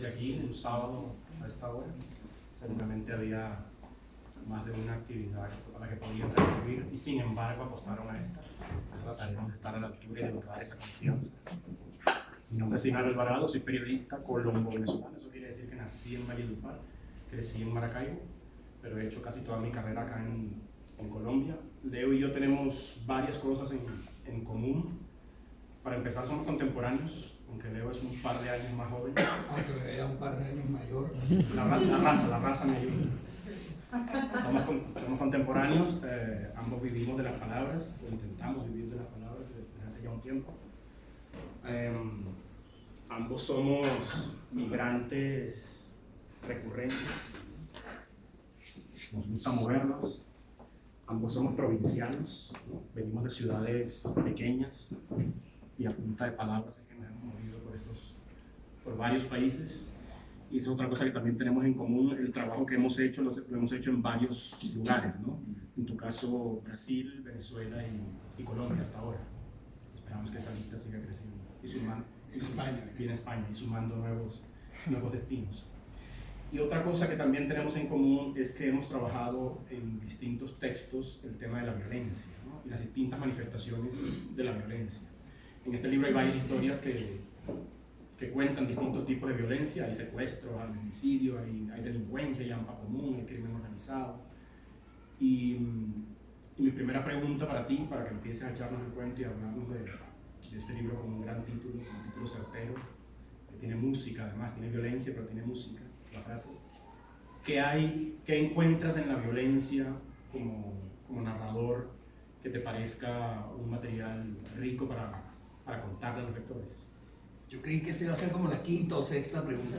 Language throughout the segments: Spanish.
amanece aquí un sábado a esta hora. Seguramente había más de una actividad a la que podían recurrir y sin embargo apostaron a esta. Trataremos de estar a la altura y de lograr esa confianza. Mi nombre es Sinalo Alvarado, soy periodista colombo-venezolano. Eso quiere decir que nací en Valledupar, crecí en Maracaibo, pero he hecho casi toda mi carrera acá en Colombia. Leo y yo tenemos varias cosas en común. Para empezar, somos contemporáneos, aunque Leo es un par de años más joven. Aunque me vea un par de años mayor. La raza me ayuda. Somos contemporáneos, ambos vivimos de las palabras, o intentamos vivir de las palabras desde hace ya un tiempo. Ambos somos migrantes recurrentes, nos gusta movernos, ambos somos provincianos, ¿no? Venimos de ciudades pequeñas y a punta de palabras es que nos hemos movido por varios países. Y esa es otra cosa que también tenemos en común, el trabajo que hemos hecho, lo hemos hecho en varios lugares, ¿no? En tu caso, Brasil, Venezuela y Colombia hasta ahora. Esperamos que esa lista siga creciendo. Y en España, y sumando nuevos destinos. Y otra cosa que también tenemos en común es que hemos trabajado en distintos textos el tema de la violencia, ¿no? Y las distintas manifestaciones de la violencia. En este libro hay varias historias que cuentan distintos tipos de violencia. Hay secuestros, hay homicidio, hay delincuencia, hay hampa común, hay crimen organizado. Y mi primera pregunta para ti, para que empieces a echarnos el cuento y a hablarnos de este libro con un gran título, un título certero, que tiene música, además tiene violencia, pero tiene música, la frase. ¿Qué encuentras en la violencia como narrador que te parezca un material rico para contarle a los lectores? Yo creí que se iba a ser como la quinta o sexta pregunta.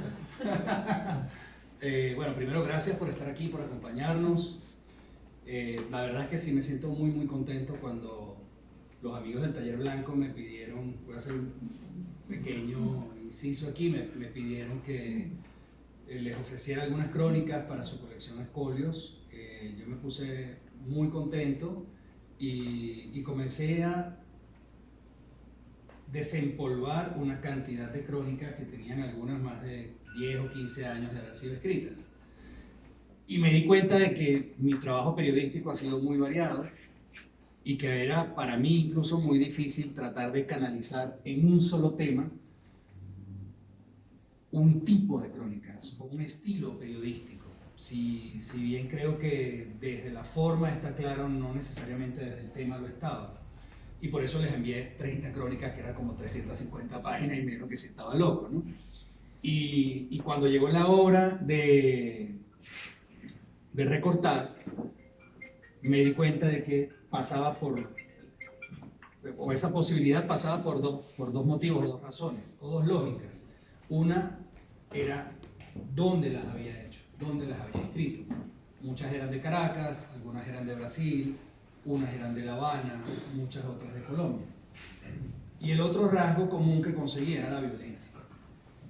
Bueno, primero gracias por estar aquí, por acompañarnos. La verdad es que sí me siento muy muy contento cuando los amigos del Taller Blanco me pidieron, voy a hacer un pequeño inciso aquí, me pidieron que les ofreciera algunas crónicas para su colección Escolios. Yo me puse muy contento y comencé a desempolvar una cantidad de crónicas que tenían algunas más de 10 o 15 años de haber sido escritas. Y me di cuenta de que mi trabajo periodístico ha sido muy variado y que era para mí incluso muy difícil tratar de canalizar en un solo tema un tipo de crónicas o un estilo periodístico. Si bien creo que desde la forma está claro, no necesariamente desde el tema lo estaba. Y por eso les envié 30 crónicas, que eran como 350 páginas, y me dijeron que sí estaba loco, ¿no? Y cuando llegó la hora de recortar, me di cuenta de que esa posibilidad pasaba por dos motivos, dos razones, o dos lógicas. Una era dónde las había hecho, dónde las había escrito. Muchas eran de Caracas, algunas eran de Brasil, unas eran de La Habana, muchas otras de Colombia. Y el otro rasgo común que conseguí era la violencia.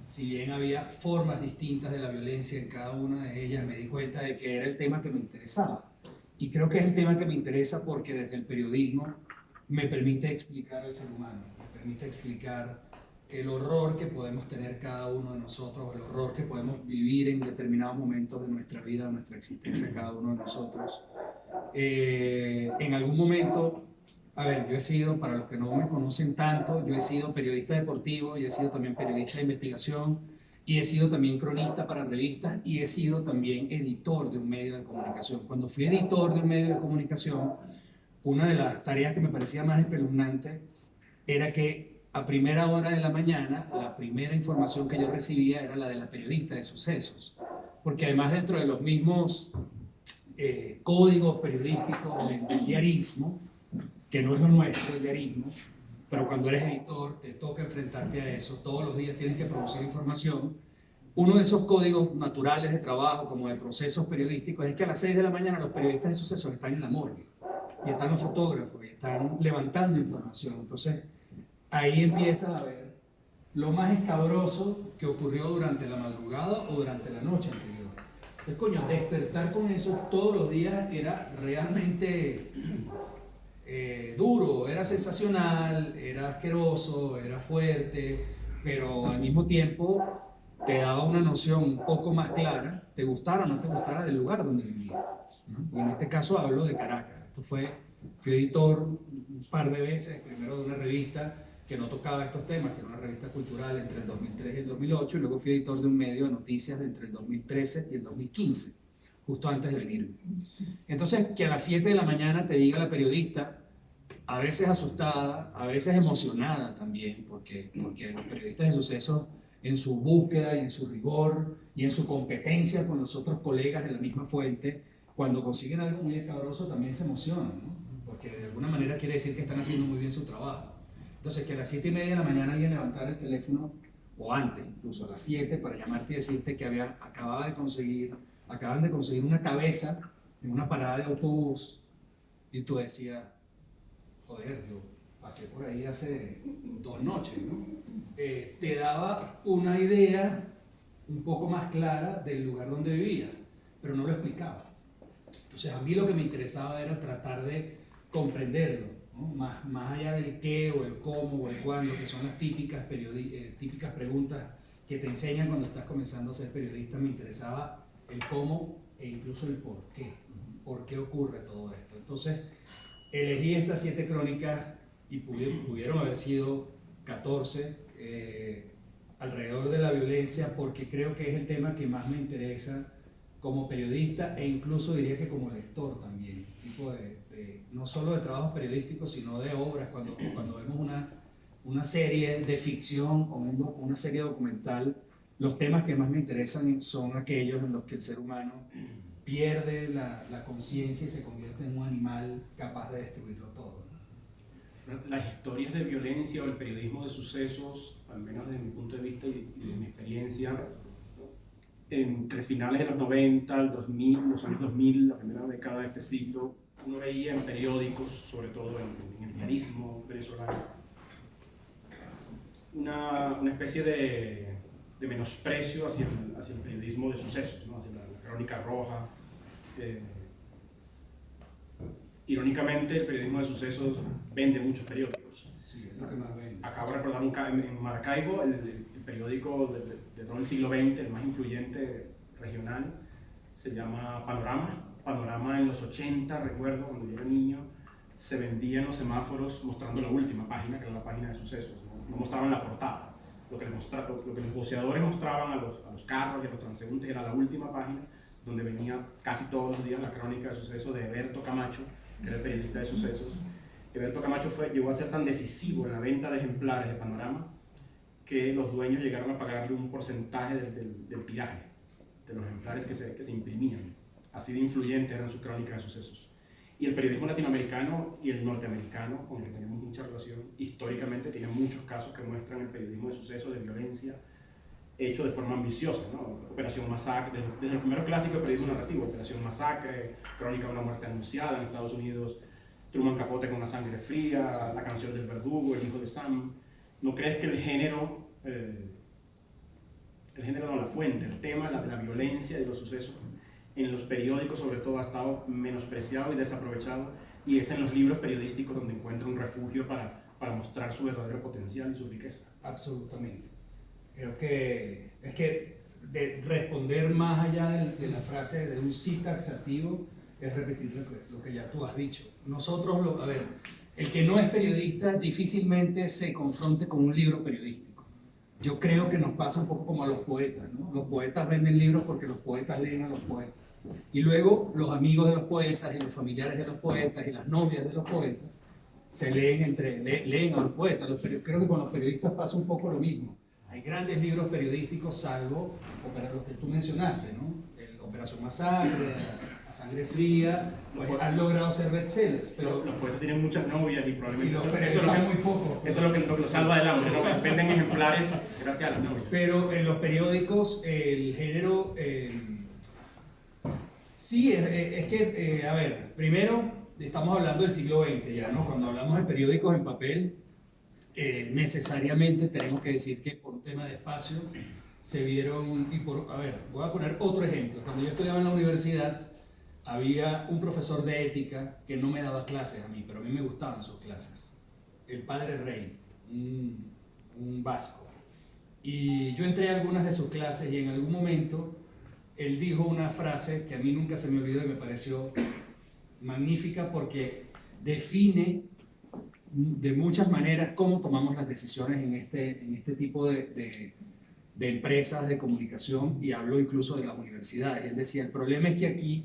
Si bien había formas distintas de la violencia en cada una de ellas, me di cuenta de que era el tema que me interesaba. Y creo que es el tema que me interesa porque desde el periodismo me permite explicar al ser humano, me permite explicar el horror que podemos tener cada uno de nosotros, el horror que podemos vivir en determinados momentos de nuestra vida, de nuestra existencia, cada uno de nosotros. En algún momento, a ver, yo he sido, para los que no me conocen tanto, yo he sido periodista deportivo, y he sido también periodista de investigación, y he sido también cronista para revistas, y he sido también editor de un medio de comunicación. Cuando fui editor de un medio de comunicación, una de las tareas que me parecía más espeluznante era que a primera hora de la mañana, la primera información que yo recibía era la de la periodista de sucesos, porque además dentro de los mismos códigos periodísticos del diarismo, que no es lo nuestro el diarismo, pero cuando eres editor te toca enfrentarte a eso, todos los días tienes que producir información. Uno de esos códigos naturales de trabajo, como de procesos periodísticos, es que a las 6 de la mañana los periodistas de sucesos están en la morgue, y están los fotógrafos, y están levantando información. Entonces ahí empieza a ver lo más escabroso que ocurrió durante la madrugada o durante la noche anterior. Entonces, coño, despertar con eso todos los días era realmente duro, era sensacional, era asqueroso, era fuerte, pero al mismo tiempo te daba una noción un poco más clara, te gustara o no te gustara, del lugar donde vivías, ¿no? Y en este caso hablo de Caracas. Fui editor un par de veces, primero de una revista que no tocaba estos temas, que era una revista cultural entre el 2003 y el 2008, y luego fui editor de un medio de noticias entre el 2013 y el 2015, justo antes de venirme. Entonces, que a las 7 de la mañana te diga la periodista, a veces asustada, a veces emocionada también, porque los periodistas de sucesos, en su búsqueda y en su rigor y en su competencia con los otros colegas de la misma fuente, cuando consiguen algo muy escabroso también se emocionan, ¿no? Porque de alguna manera quiere decir que están haciendo muy bien su trabajo. Entonces, que a las 7:30 de la mañana alguien levantara el teléfono, o antes, incluso a las 7, para llamarte y decirte que acaban de conseguir una cabeza en una parada de autobús, y tú decías, joder, yo pasé por ahí hace 2 noches, ¿no? Te daba una idea un poco más clara del lugar donde vivías, pero no lo explicaba. Entonces a mí lo que me interesaba era tratar de comprenderlo, ¿no? Más allá del qué o el cómo o el cuándo, que son las típicas preguntas que te enseñan cuando estás comenzando a ser periodista. Me interesaba el cómo e incluso el por qué ocurre todo esto. Entonces elegí estas 7 crónicas y pudieron haber sido 14 alrededor de la violencia, porque creo que es el tema que más me interesa como periodista, e incluso diría que como lector también, tipo no solo de trabajos periodísticos, sino de obras. Cuando vemos una serie de ficción o una serie documental, los temas que más me interesan son aquellos en los que el ser humano pierde la conciencia y se convierte en un animal capaz de destruirlo todo, ¿no? Las historias de violencia o el periodismo de sucesos, al menos desde mi punto de vista y de mi experiencia, entre finales de los 90, el 2000, los años 2000, la primera década de este siglo, uno veía en periódicos, sobre todo en el diarismo venezolano, una especie de menosprecio hacia el periodismo de sucesos, ¿no? Hacia la crónica roja. Irónicamente, el periodismo de sucesos vende muchos periódicos. Sí, es lo que más vende. Acabo de recordar en Maracaibo, el periódico de todo el siglo XX, el más influyente regional, se llama Panorama. Panorama en los 80, recuerdo, cuando yo era niño, se vendía en los semáforos mostrando la última página, que era la página de sucesos. No mostraban la portada. Lo que los voceadores mostraban a los carros y a los transeúntes era la última página, donde venía casi todos los días la crónica de sucesos de Eberto Camacho, que era el periodista de sucesos. Eberto Camacho llegó a ser tan decisivo en la venta de ejemplares de Panorama que los dueños llegaron a pagarle un porcentaje del tiraje de los ejemplares que se imprimían. Así de influyente eran sus crónicas de sucesos. Y el periodismo latinoamericano y el norteamericano, con el que tenemos mucha relación, históricamente tiene muchos casos que muestran el periodismo de sucesos, de violencia, hecho de forma ambiciosa, ¿no? Operación Masacre, desde el primer clásico de periodismo narrativo, Operación Masacre, Crónica de una muerte anunciada en Estados Unidos, Truman Capote con una sangre fría, La canción del verdugo, El hijo de Sam. ¿No crees que el género no, la fuente, el tema de la violencia y de los sucesos en los periódicos sobre todo ha estado menospreciado y desaprovechado, y es en los libros periodísticos donde encuentra un refugio para mostrar su verdadero potencial y su riqueza? Absolutamente. Creo que es que de responder más allá de la frase de un sí taxativo es repetir lo que ya tú has dicho. Nosotros, el que no es periodista difícilmente se confronte con un libro periodístico. Yo creo que nos pasa un poco como a los poetas, ¿no? Los poetas venden libros porque los poetas leen a los poetas. Y luego los amigos de los poetas y los familiares de los poetas y las novias de los poetas leen a los poetas. Creo que con los periodistas pasa un poco lo mismo. Hay grandes libros periodísticos, salvo los que tú mencionaste, ¿no? Operación Masacre, La sangre fría, pues han logrado ser bestsellers. Pero los poetas tienen muchas novias y probablemente eso es lo que lo salva del hambre, ¿no? Venden ejemplares gracias a las novias. Pero en los periódicos el género... sí, es que, primero estamos hablando del siglo XX ya, ¿no? Cuando hablamos de periódicos en papel, necesariamente tenemos que decir que por un tema de espacio se vieron, voy a poner otro ejemplo. Cuando yo estudiaba en la universidad, había un profesor de ética que no me daba clases a mí, pero a mí me gustaban sus clases. El padre Rey, un vasco. Y yo entré a algunas de sus clases y en algún momento él dijo una frase que a mí nunca se me olvidó y me pareció magnífica porque define de muchas maneras cómo tomamos las decisiones en este tipo de empresas de comunicación, y hablo incluso de las universidades. Él decía, el problema es que aquí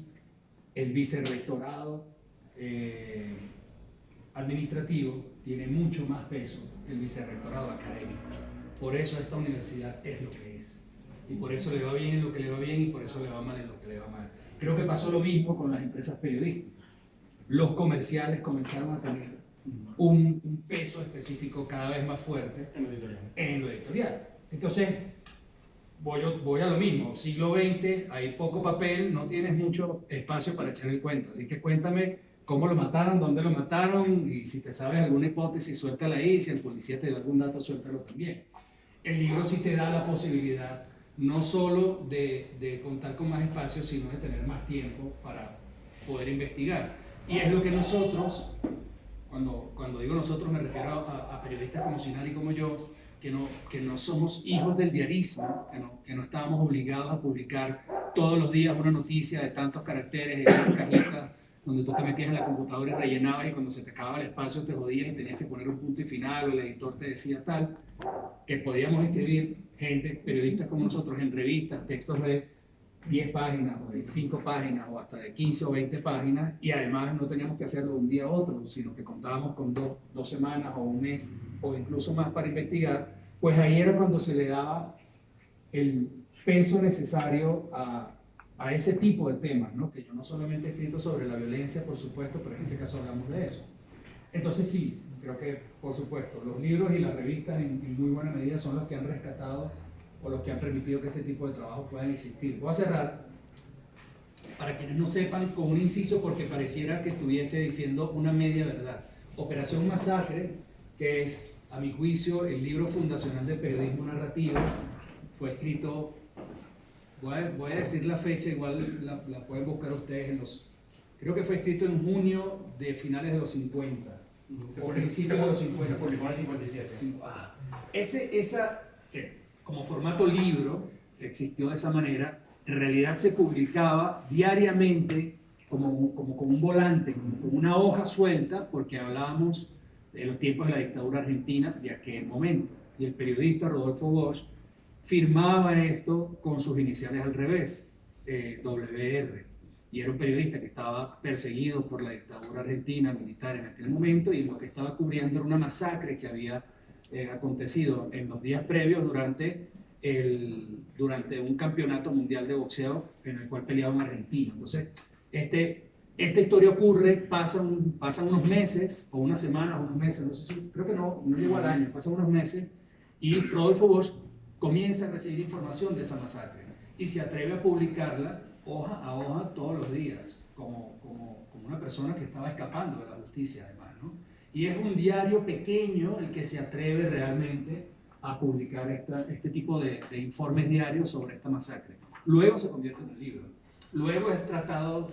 el vicerrectorado administrativo tiene mucho más peso que el vicerrectorado académico. Por eso esta universidad es lo que es. Y por eso le va bien en lo que le va bien y por eso le va mal en lo que le va mal. Creo que pasó lo mismo con las empresas periodísticas. Los comerciales comenzaron a tener un peso específico cada vez más fuerte en lo editorial. Entonces, voy a lo mismo. Siglo XX, hay poco papel, no tienes mucho espacio para echar el cuento. Así que cuéntame cómo lo mataron, dónde lo mataron, y si te sabes alguna hipótesis, suéltala ahí. Si el policía te dio algún dato, suéltalo también. El libro sí te da la posibilidad no solo de contar con más espacio, sino de tener más tiempo para poder investigar. Y es lo que nosotros, cuando digo nosotros me refiero a periodistas como Sinari y como yo, que no somos hijos del diarismo, que no estábamos obligados a publicar todos los días una noticia de tantos caracteres en una cajita donde tú te metías en la computadora y rellenabas, y cuando se te acababa el espacio te jodías y tenías que poner un punto y final, o el editor te decía tal. Que podíamos escribir, gente, periodistas como nosotros, en revistas, textos de 10 páginas o de 5 páginas o hasta de 15 o 20 páginas, y además no teníamos que hacerlo de un día a otro, sino que contábamos con dos semanas o un mes o incluso más para investigar. Pues ahí era cuando se le daba el peso necesario a ese tipo de temas, ¿no? Que yo no solamente he escrito sobre la violencia, por supuesto, pero en este caso hablamos de eso. Entonces sí, creo que, por supuesto, los libros y las revistas en muy buena medida son los que han rescatado o los que han permitido que este tipo de trabajos puedan existir. Voy a cerrar, para quienes no sepan, con un inciso porque pareciera que estuviese diciendo una media verdad. Operación Masacre, que es, a mi juicio, el libro fundacional del periodismo narrativo, fue escrito, voy a decir la fecha, igual la pueden buscar ustedes creo que fue escrito en junio de finales de los 50. Se publicó en el 57. Esa, que como formato libro existió de esa manera, en realidad se publicaba diariamente como un volante, como una hoja suelta, porque hablábamos de los tiempos de la dictadura argentina de aquel momento. Y el periodista Rodolfo Bosch firmaba esto con sus iniciales al revés, WR. Y era un periodista que estaba perseguido por la dictadura argentina militar en aquel momento, y lo que estaba cubriendo era una masacre que había acontecido en los días previos durante un campeonato mundial de boxeo en el cual peleaba un argentino. Entonces, esta historia ocurre, pasan unos meses, o unas semanas, o unos meses, no sé si, creo que no llegó al año, pasan unos meses, y Rodolfo Bosch comienza a recibir información de esa masacre y se atreve a publicarla hoja a hoja todos los días, como una persona que estaba escapando de la justicia además, ¿no? Y es un diario pequeño el que se atreve realmente a publicar este tipo de informes diarios sobre esta masacre. Luego se convierte en un libro. Luego es tratado,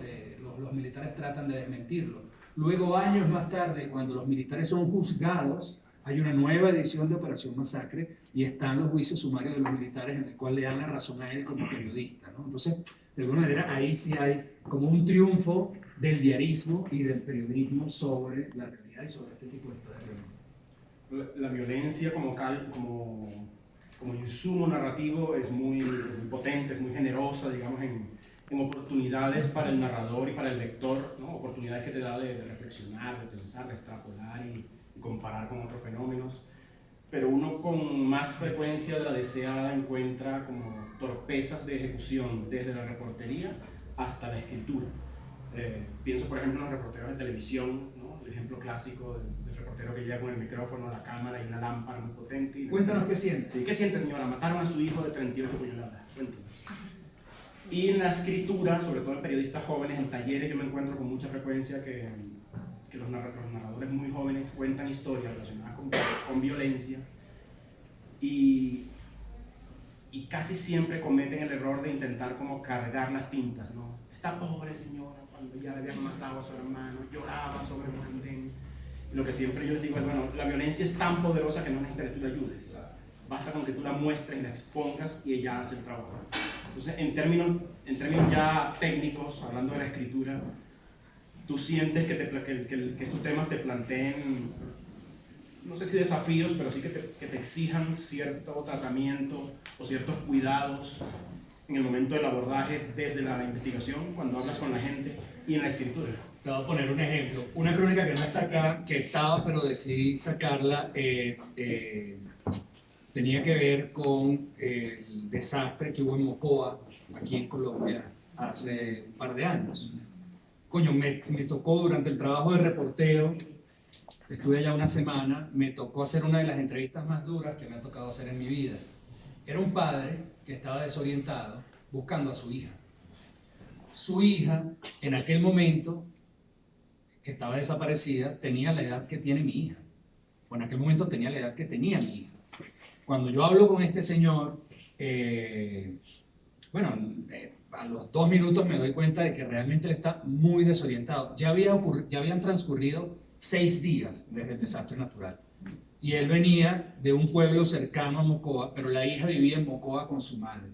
los militares tratan de desmentirlo. Luego, años más tarde, cuando los militares son juzgados, hay una nueva edición de Operación Masacre y están los juicios sumarios de los militares en el cual le dan la razón a él como periodista, ¿no? Entonces, de alguna manera, ahí sí hay como un triunfo del diarismo y del periodismo sobre la realidad y sobre este tipo de historias. La violencia como insumo narrativo es muy potente, es muy generosa, digamos, en oportunidades para el narrador y para el lector, ¿no? Oportunidades que te da de reflexionar, de pensar, de extrapolar y comparar con otros fenómenos. Pero uno con más frecuencia de la deseada encuentra como torpezas de ejecución desde la reportería hasta la escritura. Pienso, por ejemplo, en los reporteros de televisión, ¿no? El ejemplo clásico del reportero que llega con el micrófono, la cámara y una lámpara muy potente. Cuéntanos qué sientes. Sí, ¿qué siente, señora? Mataron a su hijo de 38 puñaladas. Cuéntanos. Y en la escritura, sobre todo en periodistas jóvenes, en talleres, yo me encuentro con mucha frecuencia que los narradores muy jóvenes cuentan historias relacionadas con violencia y casi siempre cometen el error de intentar como cargar las tintas, ¿no? Esta pobre señora, cuando ya le habían matado a su hermano, lloraba sobre un andén. Lo que siempre yo les digo es, bueno, la violencia es tan poderosa que no necesita que tú le ayudes. basta con que tú la muestres y la expongas y ella hace el trabajo. Entonces, en términos ya técnicos, hablando de la escritura, tú sientes que estos temas te planteen, no sé si desafíos, pero sí que te exijan cierto tratamiento o ciertos cuidados en el momento del abordaje desde la investigación, cuando hablas con la gente, y en la escritura. Te voy a poner un ejemplo. Una crónica que no está acá, que estaba, pero decidí sacarla, tenía que ver con el desastre que hubo en Mocoa, aquí en Colombia, hace un par de años. Coño, me tocó durante el trabajo de reporteo, estuve allá una semana, me tocó hacer una de las entrevistas más duras que me ha tocado hacer en mi vida. Era un padre que estaba desorientado buscando a su hija. Su hija, en aquel momento, que estaba desaparecida, tenía la edad que tiene mi hija. O en aquel momento tenía la edad que tenía mi hija. Cuando yo hablo con este señor, a los 2 minutos me doy cuenta de que realmente él está muy desorientado. Ya habían transcurrido 6 días desde el desastre natural. Y él venía de un pueblo cercano a Mocoa, pero la hija vivía en Mocoa con su madre.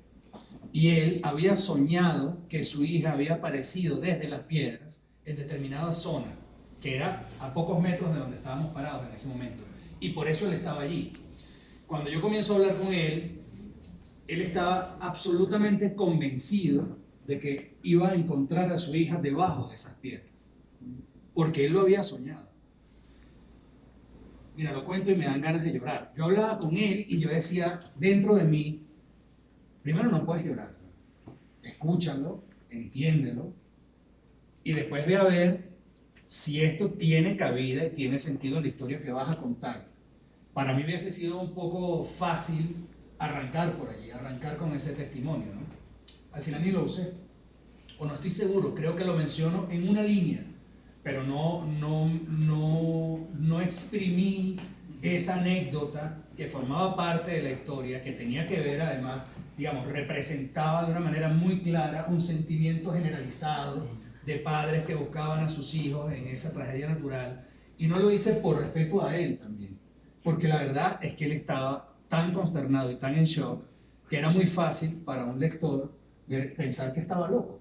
Y él había soñado que su hija había aparecido desde las piedras en determinada zona, que era a pocos metros de donde estábamos parados en ese momento. Y por eso él estaba allí. Cuando yo comienzo a hablar con él estaba absolutamente convencido de que iba a encontrar a su hija debajo de esas piedras, porque él lo había soñado. Mira, lo cuento y me dan ganas de llorar. Yo hablaba con él y yo decía dentro de mí, primero no puedes llorar, escúchalo, entiéndelo, y después ve a ver si esto tiene cabida y tiene sentido en la historia que vas a contar. Para mí hubiese sido un poco fácil arrancar por allí, arrancar con ese testimonio, ¿no? Al final ni lo usé, o no estoy seguro, creo que lo menciono en una línea, pero no exprimí esa anécdota que formaba parte de la historia, que tenía que ver además, digamos, representaba de una manera muy clara un sentimiento generalizado de padres que buscaban a sus hijos en esa tragedia natural, y no lo hice por respeto a él también, porque la verdad es que él estaba tan consternado y tan en shock que era muy fácil para un lector pensar que estaba loco.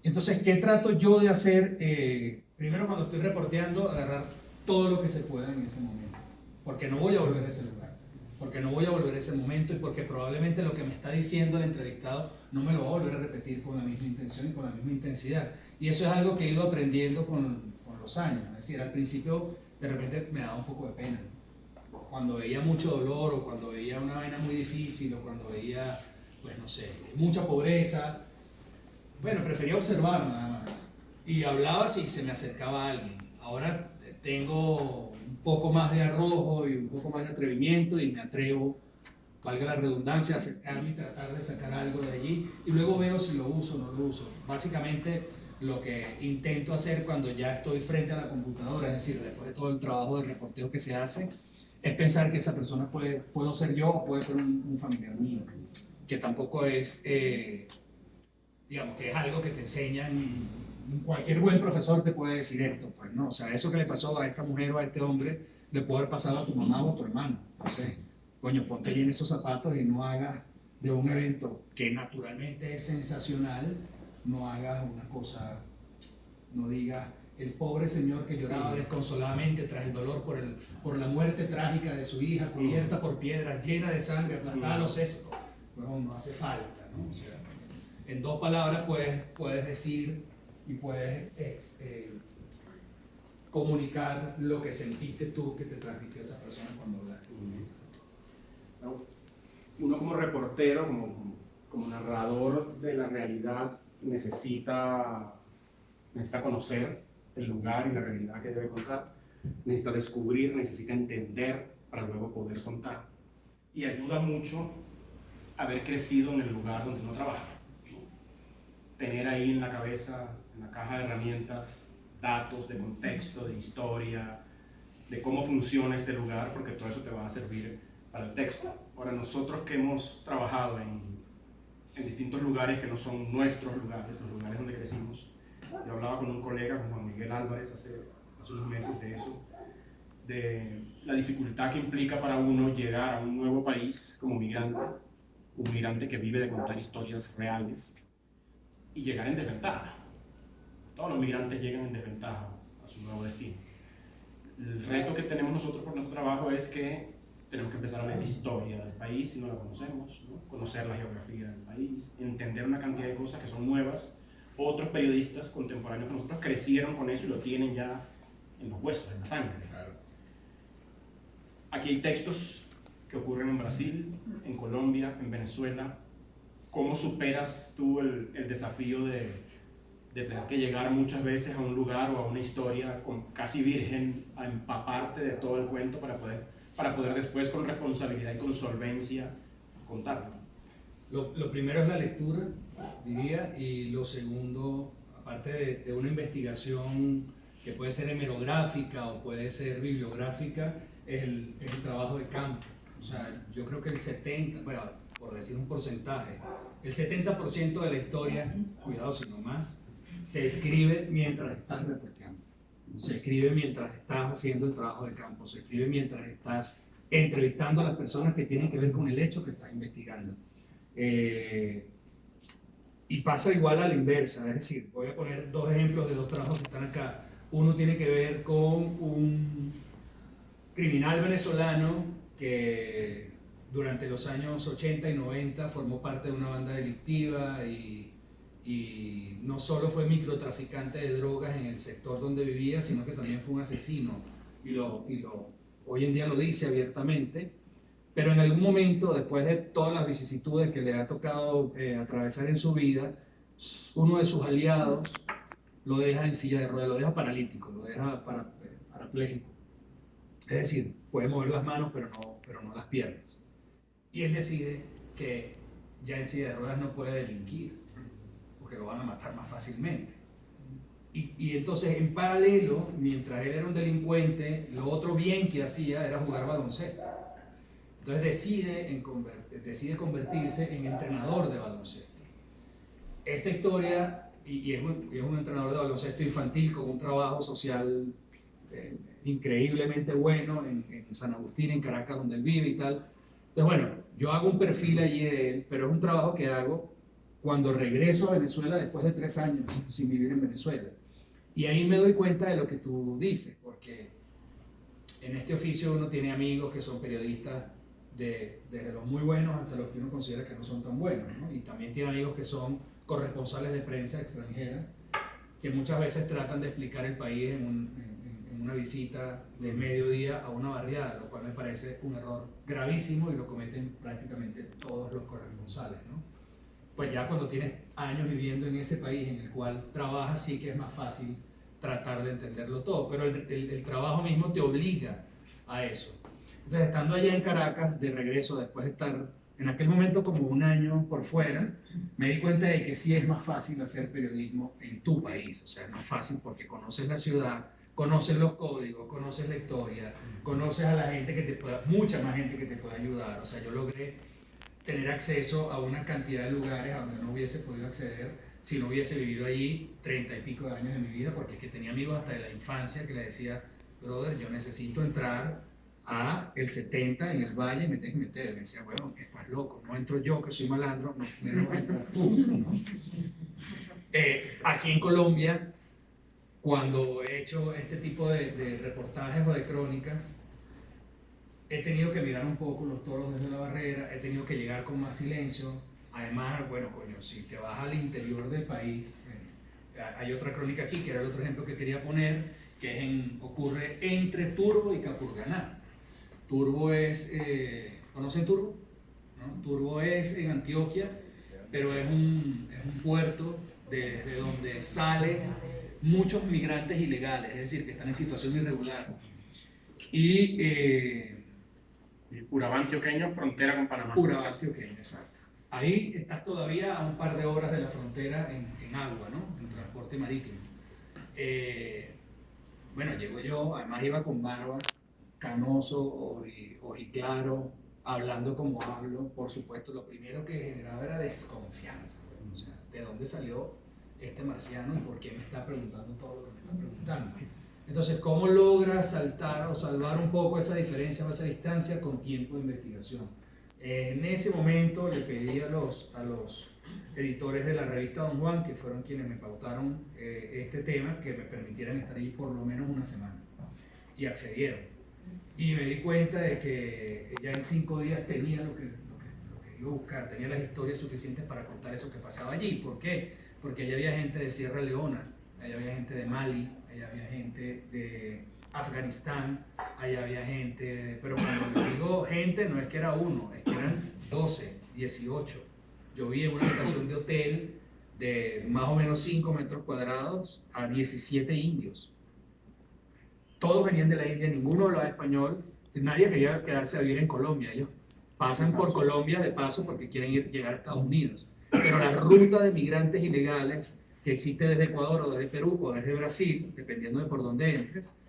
Entonces, ¿qué trato yo de hacer? Primero, cuando estoy reporteando, agarrar todo lo que se pueda en ese momento, porque no voy a volver a ese lugar, porque no voy a volver a ese momento y porque probablemente lo que me está diciendo el entrevistado no me lo va a volver a repetir con la misma intención y con la misma intensidad. Y eso es algo que he ido aprendiendo con los años. Es decir, al principio de repente me daba un poco de pena, cuando veía mucho dolor o cuando veía una vaina muy difícil o cuando veía, pues no sé, mucha pobreza. Bueno, prefería observar nada más. Y hablaba si se me acercaba alguien. Ahora tengo un poco más de arrojo y un poco más de atrevimiento y me atrevo, valga la redundancia, a acercarme y tratar de sacar algo de allí. Y luego veo si lo uso o no lo uso. Básicamente lo que intento hacer cuando ya estoy frente a la computadora, es decir, después de todo el trabajo de reporteo que se hace, es pensar que esa persona puedo ser yo o puede ser un familiar mío, que tampoco es, digamos, que es algo que te enseñan, cualquier buen profesor te puede decir esto, pues no, o sea, eso que le pasó a esta mujer o a este hombre, le puede haber pasado a tu mamá o a tu hermano. Entonces, coño, ponte ahí en esos zapatos y no hagas de un evento que naturalmente es sensacional, no hagas una cosa, no digas el pobre señor que lloraba desconsoladamente tras el dolor por la muerte trágica de su hija, cubierta por piedras, llena de sangre, aplastada a los sesos. Bueno, no hace falta, ¿no? O sea, en 2 palabras puedes decir y puedes comunicar lo que sentiste tú que te transmitió esa persona cuando hablaste. Uno como reportero, como narrador de la realidad, necesita conocer el lugar y la realidad que debe contar, necesita descubrir, necesita entender para luego poder contar. Y ayuda mucho haber crecido en el lugar donde uno trabaja, ¿no? Tener ahí en la cabeza, en la caja de herramientas, datos de contexto, de historia, de cómo funciona este lugar, porque todo eso te va a servir para el texto. Ahora, nosotros que hemos trabajado en distintos lugares que no son nuestros lugares, los lugares donde crecimos, yo hablaba con un colega, con Juan Miguel Álvarez, hace unos meses de eso, de la dificultad que implica para uno llegar a un nuevo país como migrante, un migrante que vive de contar historias reales y llegar en desventaja. Todos los migrantes llegan en desventaja a su nuevo destino. El reto que tenemos nosotros por nuestro trabajo es que tenemos que empezar a leer historia del país si no la conocemos, ¿no? Conocer la geografía del país, entender una cantidad de cosas que son nuevas. Otros periodistas contemporáneos que nosotros crecieron con eso y lo tienen ya en los huesos, en la sangre. Claro. Aquí hay textos que ocurren en Brasil, en Colombia, en Venezuela. ¿Cómo superas tú el desafío de tener que llegar muchas veces a un lugar o a una historia casi virgen, a empaparte de todo el cuento para poder después con responsabilidad y con solvencia contarlo? Lo primero es la lectura, diría, y lo segundo, aparte de una investigación que puede ser hemerográfica o puede ser bibliográfica, es el trabajo de campo. O sea, yo creo que el 70, bueno, por decir un porcentaje, el 70% de la historia, cuidado si no más, se escribe mientras estás reporteando. Se escribe mientras estás haciendo el trabajo de campo, se escribe mientras estás entrevistando a las personas que tienen que ver con el hecho que estás investigando. Y pasa igual a la inversa, es decir, voy a poner dos ejemplos de dos trabajos que están acá. Uno tiene que ver con un criminal venezolano que durante los años 80 y 90 formó parte de una banda delictiva y no solo fue microtraficante de drogas en el sector donde vivía, sino que también fue un asesino y hoy en día lo dice abiertamente. Pero en algún momento, después de todas las vicisitudes que le ha tocado atravesar en su vida, uno de sus aliados lo deja en silla de ruedas, lo deja paralítico, lo deja parapléjico. Es decir, puede mover las manos, pero no las piernas. Y él decide que ya en silla de ruedas no puede delinquir, porque lo van a matar más fácilmente. Y entonces, en paralelo, mientras él era un delincuente, lo otro bien que hacía era jugar baloncesto. Entonces decide convertirse en entrenador de baloncesto. Esta historia, y es un entrenador de baloncesto infantil con un trabajo social increíblemente bueno en San Agustín, en Caracas, donde él vive y tal. Entonces, bueno, yo hago un perfil allí de él, pero es un trabajo que hago cuando regreso a Venezuela después de 3 años sin vivir en Venezuela. Y ahí me doy cuenta de lo que tú dices, porque en este oficio uno tiene amigos que son periodistas desde los muy buenos hasta los que uno considera que no son tan buenos, ¿no? Y también tiene amigos que son corresponsales de prensa extranjera, que muchas veces tratan de explicar el país en una visita de mediodía a una barriada, lo cual me parece un error gravísimo y lo cometen prácticamente todos los corresponsales, ¿no? Pues ya cuando tienes años viviendo en ese país en el cual trabajas, sí que es más fácil tratar de entenderlo todo, pero el trabajo mismo te obliga a eso. Entonces, estando allá en Caracas, de regreso, después de estar en aquel momento como 1 año por fuera, me di cuenta de que sí es más fácil hacer periodismo en tu país. O sea, es más fácil porque conoces la ciudad, conoces los códigos, conoces la historia, conoces a la gente que te pueda, mucha más gente que te puede ayudar. O sea, yo logré tener acceso a una cantidad de lugares a donde no hubiese podido acceder si no hubiese vivido allí 30 y pico de años de mi vida, porque es que tenía amigos hasta de la infancia que le decía, brother, yo necesito entrar a el 70 en el Valle y me tienes que meter. Me decía, bueno, estás loco, no entro yo que soy malandro, no vas a entrar tú, ¿no? Aquí en Colombia, cuando he hecho este tipo de reportajes o de crónicas, he tenido que mirar un poco los toros desde la barrera, he tenido que llegar con más silencio. Además, bueno, coño, si te vas al interior del país, hay otra crónica aquí, que era el otro ejemplo que quería poner, que ocurre entre Turbo y Capurganá. Turbo es, ¿conocen Turbo? ¿No? Turbo es en Antioquia, pero es un puerto desde donde salen muchos migrantes ilegales, es decir, que están en situación irregular. Y Urabá antioqueño, frontera con Panamá. Urabá antioqueño, exacto. Ahí estás todavía a un par de horas de la frontera en agua, ¿no? En transporte marítimo. Bueno, llego yo, además iba con barba, canoso, ojiclaro, hablando como hablo. Por supuesto, lo primero que generaba era desconfianza. O sea, ¿de dónde salió este marciano y por qué me está preguntando todo lo que me está preguntando? Entonces, ¿cómo logras saltar o salvar un poco esa diferencia o esa distancia con tiempo de investigación? En ese momento le pedí a los editores de la revista Don Juan, que fueron quienes me pautaron este tema, que me permitieran estar ahí por lo menos una semana. Y accedieron. Y me di cuenta de que ya en 5 días tenía lo que iba a buscar, tenía las historias suficientes para contar eso que pasaba allí. ¿Por qué? Porque allá había gente de Sierra Leona, allá había gente de Mali, allá había gente de Afganistán, allá había gente, pero cuando les digo gente no es que era uno, es que eran 12, 18. Yo vi en una habitación de hotel de más o menos 5 metros cuadrados a 17 indios. Todos venían de la India, ninguno hablaba español, nadie quería quedarse a vivir en Colombia. Ellos pasan por Colombia de paso porque quieren llegar a Estados Unidos. Pero la ruta de migrantes ilegales que existe desde Ecuador o desde Perú o desde Brasil, dependiendo de por dónde entres,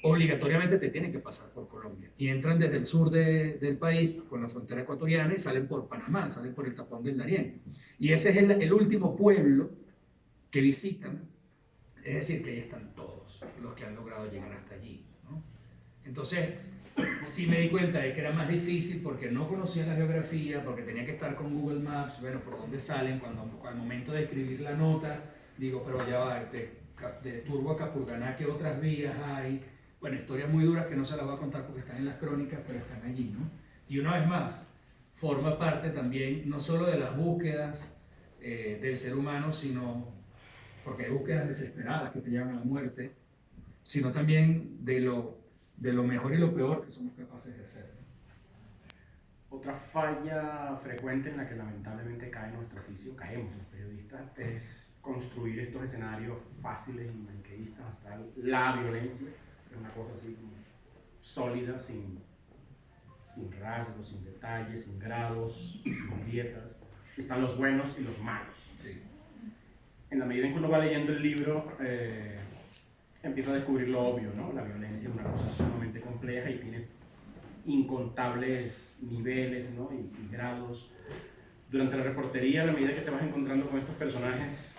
obligatoriamente te tienen que pasar por Colombia. Y entran desde el sur del país, con la frontera ecuatoriana, y salen por Panamá, salen por el tapón del Darién. Y ese es el último pueblo que visitan. Es decir, que ahí están todos los que han logrado llegar hasta allí, ¿no? Entonces, sí me di cuenta de que era más difícil porque no conocía la geografía, porque tenía que estar con Google Maps, bueno, por dónde salen, cuando al momento de escribir la nota, digo, pero ya va, de Turbo a Capurganá, ¿qué otras vías hay? Bueno, historias muy duras que no se las voy a contar porque están en las crónicas, pero están allí, ¿no? Y una vez más, forma parte también no solo de las búsquedas del ser humano, sino porque hay búsquedas desesperadas que te llevan a la muerte, sino también de lo mejor y lo peor que somos capaces de hacer. Otra falla frecuente en la que lamentablemente cae nuestro oficio, caemos los periodistas, es construir estos escenarios fáciles y maniqueístas, hasta la violencia, es una cosa así como sólida, sin rasgos, sin detalles, sin grados, sin grietas. Están los buenos y los malos. Sí. En la medida en que uno va leyendo el libro, empieza a descubrir lo obvio, ¿no? La violencia es una cosa sumamente compleja y tiene incontables niveles, ¿no? y grados. Durante la reportería, a la medida que te vas encontrando con estos personajes,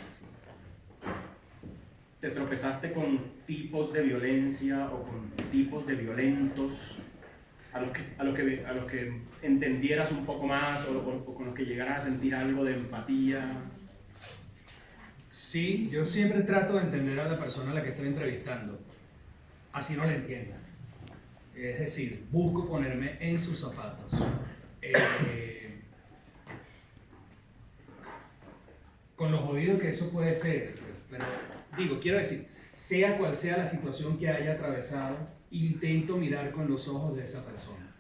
te tropezaste con tipos de violencia o con tipos de violentos a los que entendieras un poco más o con los que llegaras a sentir algo de empatía. Sí, yo siempre trato de entender a la persona a la que estoy entrevistando, así no la entienda. Es decir, busco ponerme en sus zapatos. Con lo jodido que eso puede ser, pero digo, quiero decir, sea cual sea la situación que haya atravesado, intento mirar con los ojos de esa persona.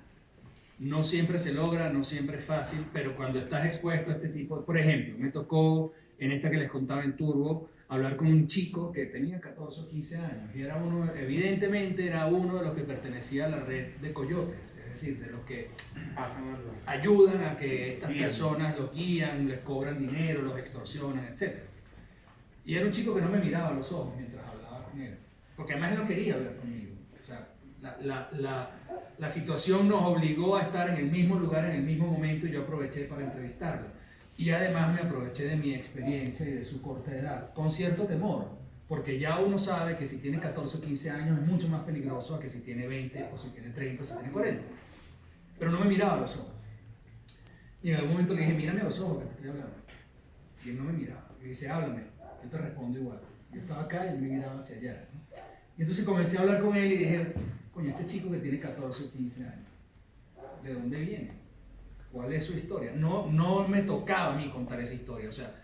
No siempre se logra, no siempre es fácil, pero cuando estás expuesto a este tipo, por ejemplo, me tocó en esta que les contaba en Turbo, hablar con un chico que tenía 14 o 15 años y era uno, evidentemente era uno de los que pertenecía a la red de coyotes, es decir, de los que ayudan a que estas personas los guían, les cobran dinero, los extorsionan, etc. Y era un chico que no me miraba a los ojos mientras hablaba con él, porque además él no quería hablar conmigo. O sea, la situación nos obligó a estar en el mismo lugar, en el mismo momento, y yo aproveché para entrevistarlo. Y además me aproveché de mi experiencia y de su corta edad, con cierto temor, porque ya uno sabe que si tiene 14 o 15 años es mucho más peligroso a que si tiene 20 o si tiene 30 o si tiene 40. Pero no me miraba a los ojos. Y en algún momento le dije, mírame a los ojos que te estoy hablando. Y él no me miraba. Y dice, háblame, yo te respondo igual. Yo estaba acá y él me miraba hacia allá, ¿no? Y entonces comencé a hablar con él y dije, coño, este chico que tiene 14 o 15 años, ¿de dónde viene? ¿Cuál es su historia? No me tocaba a mí contar esa historia. O sea,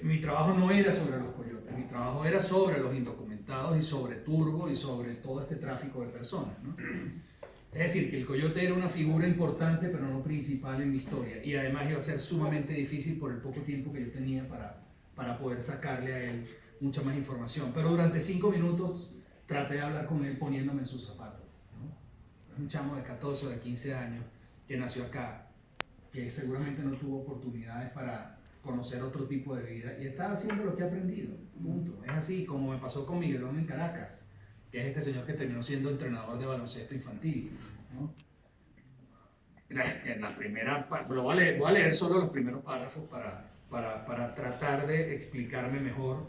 mi trabajo no era sobre los coyotes, mi trabajo era sobre los indocumentados y sobre Turbo y sobre todo este tráfico de personas, ¿no? Es decir, que el coyote era una figura importante pero no principal en mi historia, y además iba a ser sumamente difícil por el poco tiempo que yo tenía para poder sacarle a él mucha más información. Pero durante 5 minutos traté de hablar con él poniéndome en sus zapatos, ¿no? Es un chamo de 14 o de 15 años que nació acá, que seguramente no tuvo oportunidades para conocer otro tipo de vida y está haciendo lo que ha aprendido, punto. Es así como me pasó con Miguelón en Caracas, que es este señor que terminó siendo entrenador de baloncesto infantil, ¿no? En la primera, voy a leer solo los primeros párrafos para tratar de explicarme mejor.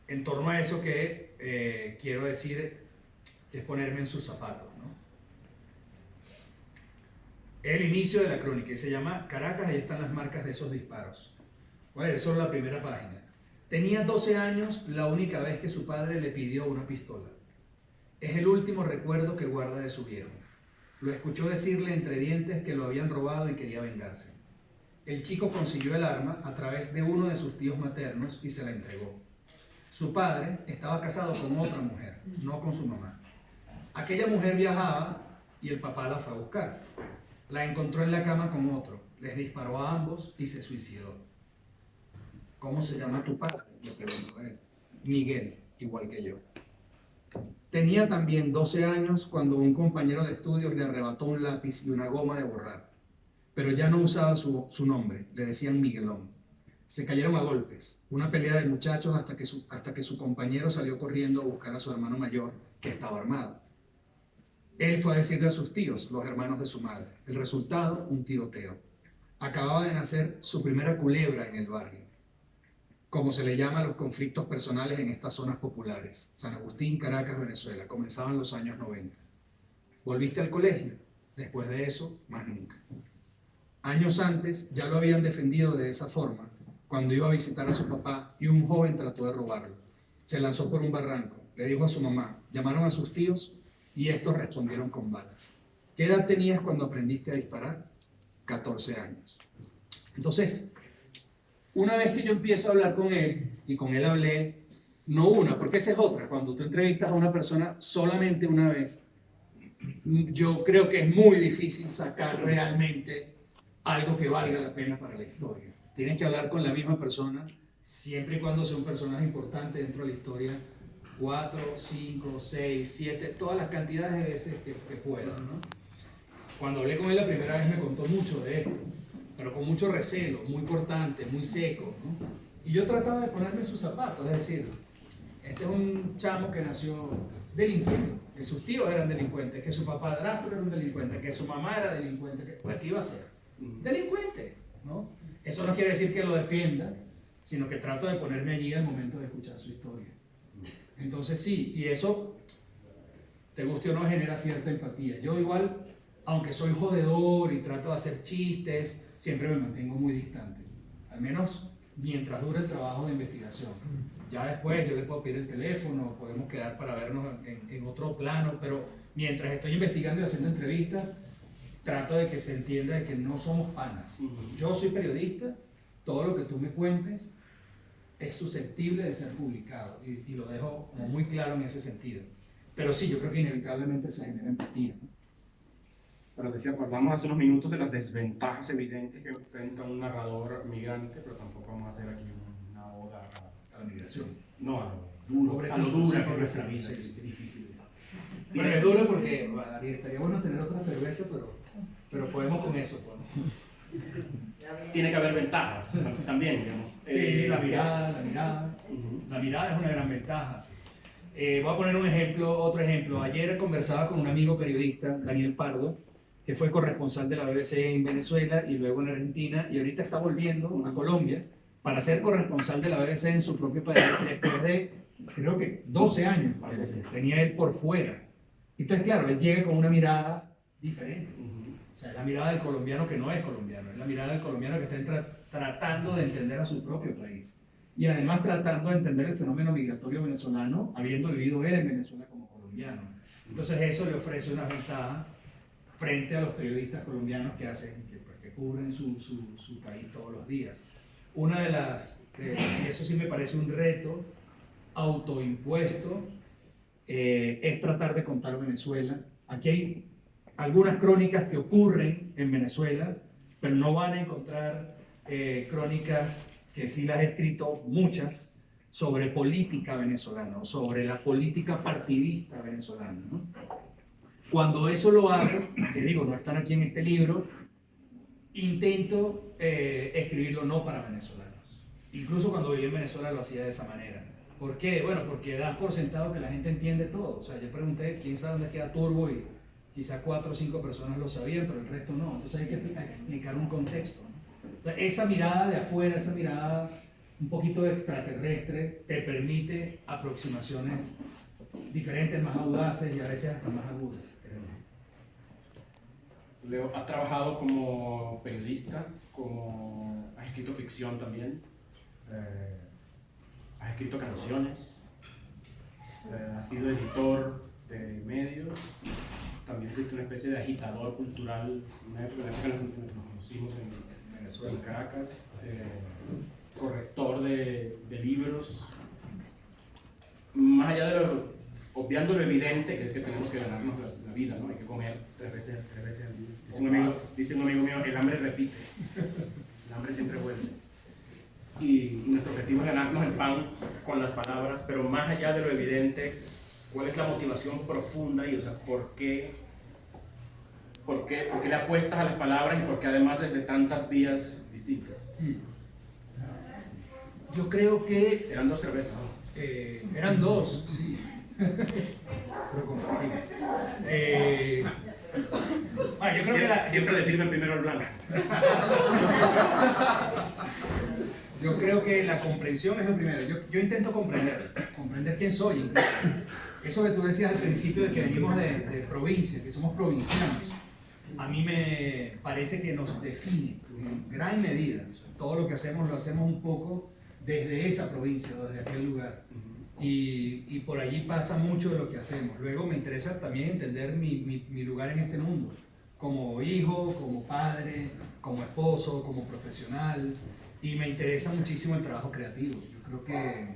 en torno a eso que quiero decir, que es ponerme en sus zapatos, ¿no? El inicio de la crónica, y se llama Caracas, ahí están las marcas de esos disparos. Bueno, eso es la primera página. Tenía 12 años la única vez que su padre le pidió una pistola. Es el último recuerdo que guarda de su viejo. Lo escuchó decirle entre dientes que lo habían robado y quería vengarse. El chico consiguió el arma a través de uno de sus tíos maternos y se la entregó. Su padre estaba casado con otra mujer, no con su mamá. Aquella mujer viajaba y el papá la fue a buscar. La encontró en la cama con otro, les disparó a ambos y se suicidó. ¿Cómo se llama tu padre?, le preguntó él. Miguel, igual que yo. Tenía también 12 años cuando un compañero de estudios le arrebató un lápiz y una goma de borrar. Pero ya no usaba su nombre, le decían Miguelón. Se cayeron a golpes, una pelea de muchachos hasta que su compañero salió corriendo a buscar a su hermano mayor, que estaba armado. Él fue a decirle a sus tíos, los hermanos de su madre. El resultado, un tiroteo. Acababa de nacer su primera culebra en el barrio, como se le llama a los conflictos personales en estas zonas populares. San Agustín, Caracas, Venezuela. Comenzaban los años 90. ¿Volviste al colegio? Después de eso, más nunca. Años antes ya lo habían defendido de esa forma, cuando iba a visitar a su papá y un joven trató de robarlo. Se lanzó por un barranco, le dijo a su mamá, llamaron a sus tíos y estos respondieron con balas. ¿Qué edad tenías cuando aprendiste a disparar? 14 años. Entonces, una vez que yo empiezo a hablar con él, y con él hablé, no una, porque esa es otra, cuando tú entrevistas a una persona solamente una vez, yo creo que es muy difícil sacar realmente algo que valga la pena para la historia. Tienes que hablar con la misma persona, siempre y cuando sea un personaje importante dentro de la historia, 4, 5, 6, 7, todas las cantidades de veces que puedas, ¿no? Cuando hablé con él la primera vez me contó mucho de esto, pero con mucho recelo, muy cortante, muy seco, ¿no? Y yo trataba de ponerme en sus zapatos, es decir, este es un chamo que nació delinquiendo, que sus tíos eran delincuentes, que su padrastro era un delincuente, que su mamá era delincuente, pues ¿qué iba a ser? Delincuente, ¿no? Eso no quiere decir que lo defienda, sino que trato de ponerme allí al momento de escuchar su historia. Entonces sí, y eso, te guste o no, genera cierta empatía. Yo igual, aunque soy jodedor y trato de hacer chistes, siempre me mantengo muy distante, al menos mientras dure el trabajo de investigación. Ya después yo le puedo pedir el teléfono, podemos quedar para vernos en otro plano, pero mientras estoy investigando y haciendo entrevistas, trato de que se entienda de que no somos panas. Yo soy periodista, todo lo que tú me cuentes es susceptible de ser publicado y lo dejo como muy claro en ese sentido. Pero sí, yo creo que inevitablemente se genera empatía, ¿no? Pero decía, hablamos hace unos minutos de las desventajas evidentes que enfrenta un narrador migrante, pero tampoco vamos a hacer aquí una oda A la migración. No, a lo duro, a lo dura que es nuestra vida, sí. qué difícil es. Bueno, es duro porque estaría bueno tener otra cerveza, pero podemos con eso, pues. Tiene que haber ventajas también, digamos. Sí, la mirada. La mirada es una gran ventaja. Voy a poner un ejemplo, otro ejemplo. Ayer conversaba con un amigo periodista, Daniel Pardo, que fue corresponsal de la BBC en Venezuela y luego en Argentina, y ahorita está volviendo a Colombia para ser corresponsal de la BBC en su propio país después de, creo que 12 años, tenía él por fuera. Entonces, claro, él llega con una mirada diferente. O sea, es la mirada del colombiano que no es colombiano, es la mirada del colombiano que está tratando de entender a su propio país. Y además tratando de entender el fenómeno migratorio venezolano, habiendo vivido él en Venezuela como colombiano. Entonces eso le ofrece una ventaja frente a los periodistas colombianos que cubren su país todos los días. Una de las, y eso sí me parece un reto autoimpuesto, es tratar de contar Venezuela. Aquí hay algunas crónicas que ocurren en Venezuela, pero no van a encontrar crónicas, que sí las he escrito muchas, sobre política venezolana, o sobre la política partidista venezolana, ¿no? Cuando eso lo hago, que digo, no están aquí en este libro, intento escribirlo no para venezolanos. Incluso cuando viví en Venezuela lo hacía de esa manera. ¿Por qué? Bueno, porque das por sentado que la gente entiende todo. O sea, yo pregunté quién sabe dónde queda Turbo y quizá 4 o 5 personas lo sabían, pero el resto no. Entonces hay que explicar un contexto, ¿no? Entonces, esa mirada de afuera, esa mirada un poquito de extraterrestre te permite aproximaciones diferentes, más audaces y a veces hasta más agudas. Leo, has trabajado como periodista, has escrito ficción también, has escrito canciones, has sido editor de medios, también fuiste una especie de agitador cultural, una época en la que nos conocimos en Venezuela, en Caracas, corrector de libros. Más allá de obviando lo evidente, que es que tenemos que ganarnos la vida, ¿no? Hay que comer tres veces al día. Dice un amigo mío, el hambre repite, el hambre siempre vuelve. Y nuestro objetivo es ganarnos el pan con las palabras, pero más allá de lo evidente, ¿cuál es la motivación profunda y, o sea, por qué le apuestas a las palabras y por qué además es de tantas vías distintas? Yo creo que... Eran 2 cervezas, ¿no? Eran 2, sí. Pero compartimos. Yo creo que siempre le sirven primero el blanco. Yo creo que la comprensión es lo primero. Yo intento comprender quién soy. Incluso. Eso que tú decías al principio de que venimos de provincia, que somos provincianos, a mí me parece que nos define en gran medida. Todo lo que hacemos lo hacemos un poco desde esa provincia, desde aquel lugar. Y por allí pasa mucho de lo que hacemos. Luego me interesa también entender mi lugar en este mundo, como hijo, como padre, como esposo, como profesional, y me interesa muchísimo el trabajo creativo. Yo creo que,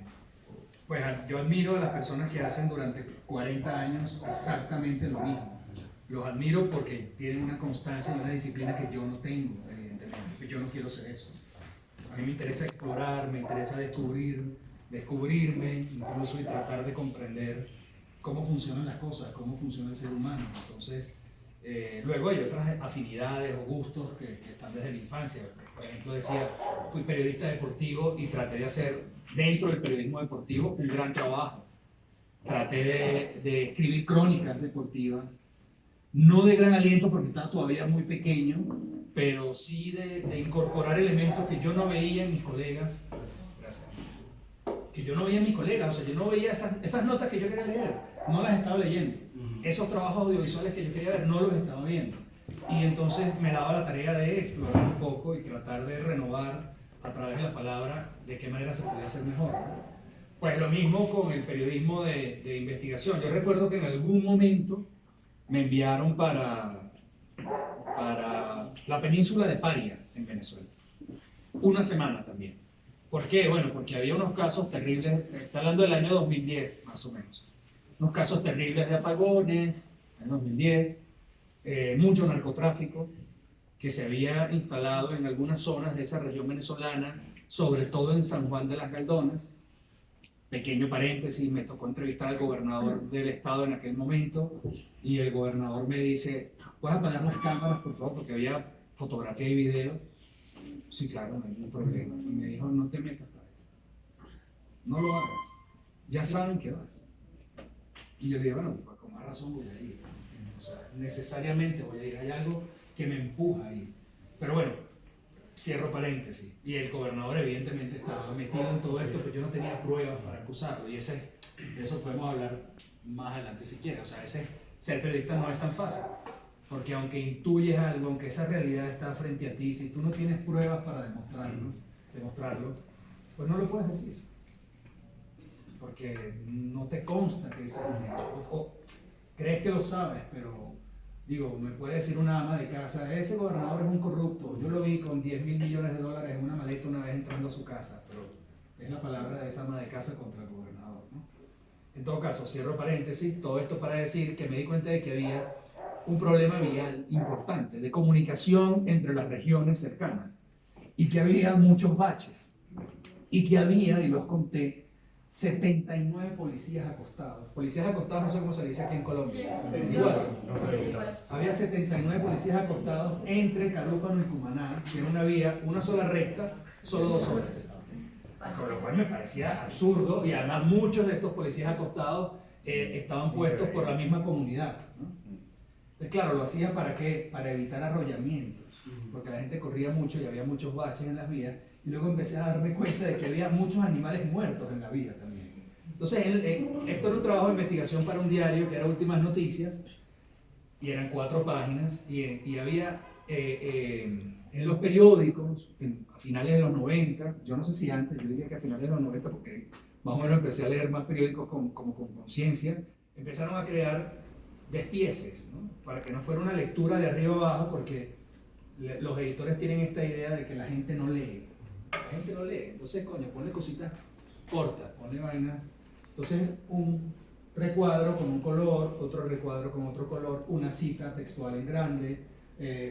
pues, yo admiro a las personas que hacen durante 40 años exactamente lo mismo. Los admiro porque tienen una constancia y una disciplina que yo no tengo, evidentemente. Yo no quiero ser eso. A mí me interesa explorar, me interesa descubrirme, incluso, y tratar de comprender cómo funcionan las cosas, cómo funciona el ser humano. Entonces, luego hay otras afinidades o gustos que están desde la infancia. Por ejemplo, decía, fui periodista deportivo y traté de hacer dentro del periodismo deportivo un gran trabajo. Traté de escribir crónicas deportivas, no de gran aliento porque estaba todavía muy pequeño, pero sí de incorporar elementos que yo no veía en mis colegas. Que yo no veía en mis colegas, o sea, yo no veía esas notas que yo quería leer, no las estaba leyendo. Esos trabajos audiovisuales que yo quería ver, no los estaba viendo. Y entonces me daba la tarea de explorar un poco y tratar de renovar a través de la palabra de qué manera se podía hacer mejor. Pues lo mismo con el periodismo de investigación. Yo recuerdo que en algún momento me enviaron para la península de Paria, en Venezuela. Una semana también. ¿Por qué? Bueno, porque había unos casos terribles, está hablando del año 2010, más o menos. Unos casos terribles de apagones, en 2010, mucho narcotráfico que se había instalado en algunas zonas de esa región venezolana, sobre todo en San Juan de las Galdonas. Pequeño paréntesis, me tocó entrevistar al gobernador del estado en aquel momento y el gobernador me dice, ¿puedes apagar las cámaras, por favor? Porque había fotografía y video. Sí, claro, no hay ningún problema. Y me dijo, no te metas para allá. No lo hagas. Ya saben que vas. Y yo le dije, bueno, pues con más razón voy a ir. O sea, necesariamente voy a ir. Hay algo que me empuja a ir. Pero bueno, cierro paréntesis. Y el gobernador evidentemente estaba metido en todo esto, pero yo no tenía pruebas para acusarlo. Y de eso podemos hablar más adelante si quieres. O sea, ser periodista no es tan fácil. Porque aunque intuyes algo, aunque esa realidad está frente a ti, si tú no tienes pruebas para demostrarlo, pues no lo puedes decir. Porque no te consta que ese es un hecho. O crees que lo sabes, pero digo, me puede decir una ama de casa, ese gobernador es un corrupto. Yo lo vi con $10.000 millones en una maleta una vez entrando a su casa, pero es la palabra de esa ama de casa contra el gobernador, ¿no? En todo caso, cierro paréntesis, todo esto para decir que me di cuenta de que había un problema vial importante de comunicación entre las regiones cercanas y que había muchos baches y que había, y los conté, 79 policías acostados. Policías acostados no sé cómo se dice aquí en Colombia. Igual. Había 79 policías acostados entre Carúpano y Cumaná, que era una vía, una sola recta, solo 2 horas. Con lo cual me parecía absurdo y además muchos de estos policías acostados estaban puestos por la misma comunidad, ¿no? Entonces, claro, lo hacía ¿para qué? Para evitar arrollamientos. porque la gente corría mucho y había muchos baches en las vías, y luego empecé a darme cuenta de que había muchos animales muertos en la vía también. Entonces, esto era un trabajo de investigación para un diario que era Últimas Noticias, y eran 4 páginas, y había en los periódicos, a finales de los 90, yo no sé si antes, yo diría que a finales de los 90, porque más o menos empecé a leer más periódicos como con conciencia, empezaron a crear despieces, ¿no? Para que no fuera una lectura de arriba abajo, porque los editores tienen esta idea de que la gente no lee. La gente no lee, entonces, coño, ponle cositas cortas, ponle vaina. Entonces, un recuadro con un color, otro recuadro con otro color, una cita textual en grande,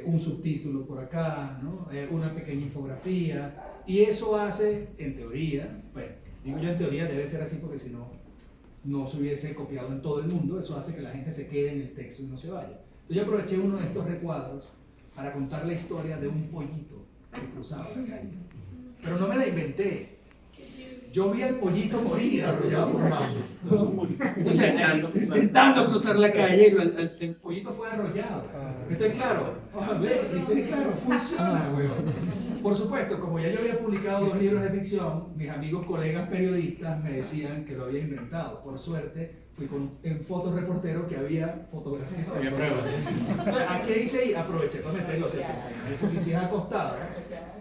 un subtítulo por acá, ¿no? Una pequeña infografía, y eso hace, en teoría, pues digo yo en teoría debe ser así porque si no, no se hubiese copiado en todo el mundo, eso hace que la gente se quede en el texto y no se vaya. Entonces yo aproveché uno de estos recuadros para contar la historia de un pollito que cruzaba la calle, pero no me la inventé. Yo vi al pollito morir arrollado por mango. Entonces, intentando cruzar la calle, el pollito fue arrollado. Entonces, claro, funciona, weón. Por supuesto, como ya yo había publicado 2 libros de ficción, mis amigos, colegas periodistas me decían que lo había inventado. Por suerte, fui con un fotoreportero que había fotografiado. Había pruebas. Entonces, ¿a qué hice? Y aproveché para meterlo de publicidad acostada.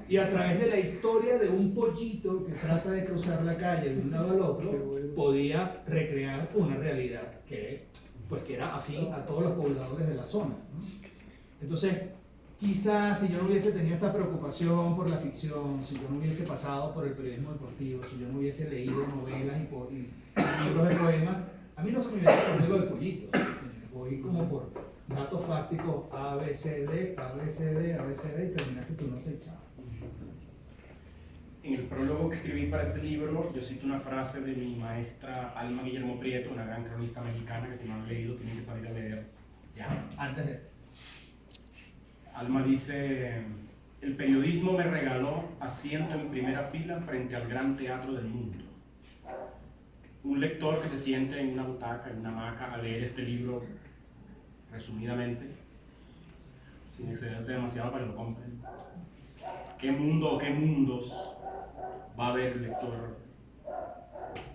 Y a través de la historia de un pollito que trata de cruzar la calle de un lado al otro, podía recrear una realidad que era afín a todos los pobladores de la zona, ¿no? Entonces, quizás si yo no hubiese tenido esta preocupación por la ficción, si yo no hubiese pasado por el periodismo deportivo, si yo no hubiese leído novelas y libros de poemas, a mí no se me hubiese ocurrido lo del pollito. Voy como por datos fácticos A, B, C, D, A, B, C, D, A, B, C, D, y terminaste tu nota y chao. En el prólogo que escribí para este libro, yo cito una frase de mi maestra Alma Guillermo Prieto, una gran cronista mexicana que si no han leído tienen que salir a leer ya. Antes de... Alma dice: el periodismo me regaló asiento en primera fila frente al gran teatro del mundo. Un lector que se siente en una butaca, en una hamaca, a leer este libro resumidamente, sin excederte demasiado para que lo compren. ¿Qué mundo o qué mundos va a ver el lector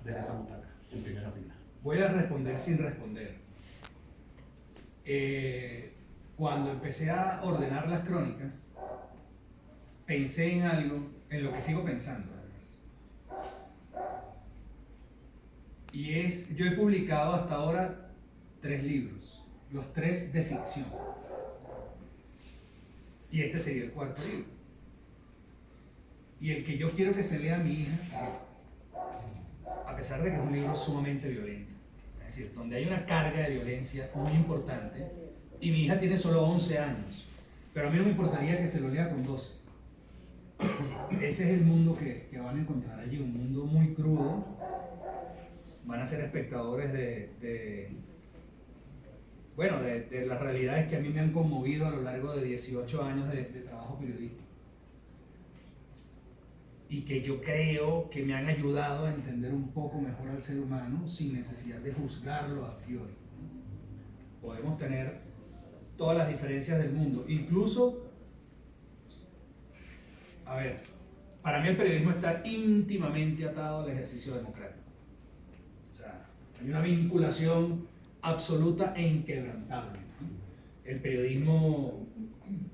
de esa butaca en primera fila? Voy a responder sin responder. Cuando empecé a ordenar las crónicas, pensé en algo, en lo que sigo pensando además. Y yo he publicado hasta ahora 3 libros, los 3 de ficción. Y este sería el 4º libro. Y el que yo quiero que se lea a mi hija es este. A pesar de que es un libro sumamente violento. Es decir, donde hay una carga de violencia muy importante. Y mi hija tiene solo 11 años. Pero a mí no me importaría que se lo lea con 12. Ese es el mundo que van a encontrar allí. Un mundo muy crudo. Van a ser espectadores de las realidades que a mí me han conmovido a lo largo de 18 años de trabajo periodístico. Y que yo creo que me han ayudado a entender un poco mejor al ser humano sin necesidad de juzgarlo a priori. Podemos tener todas las diferencias del mundo, incluso, para mí el periodismo está íntimamente atado al ejercicio democrático. O sea, hay una vinculación absoluta e inquebrantable, ¿no? El periodismo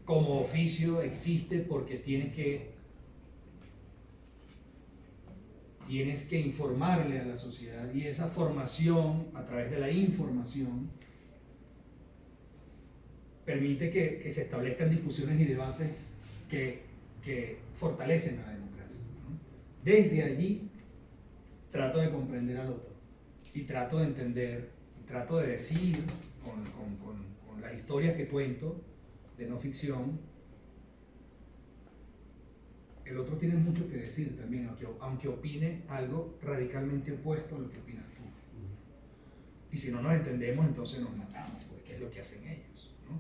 como oficio existe porque tienes que informarle a la sociedad, y esa formación a través de la información permite que se establezcan discusiones y debates que fortalecen la democracia, ¿no? Desde allí trato de comprender al otro y trato de entender y trato de decir con las historias que cuento de no ficción. El otro tiene mucho que decir también, aunque opine algo radicalmente opuesto a lo que opinas tú. Y si no nos entendemos, entonces nos matamos, porque es lo que hacen ellos, ¿no?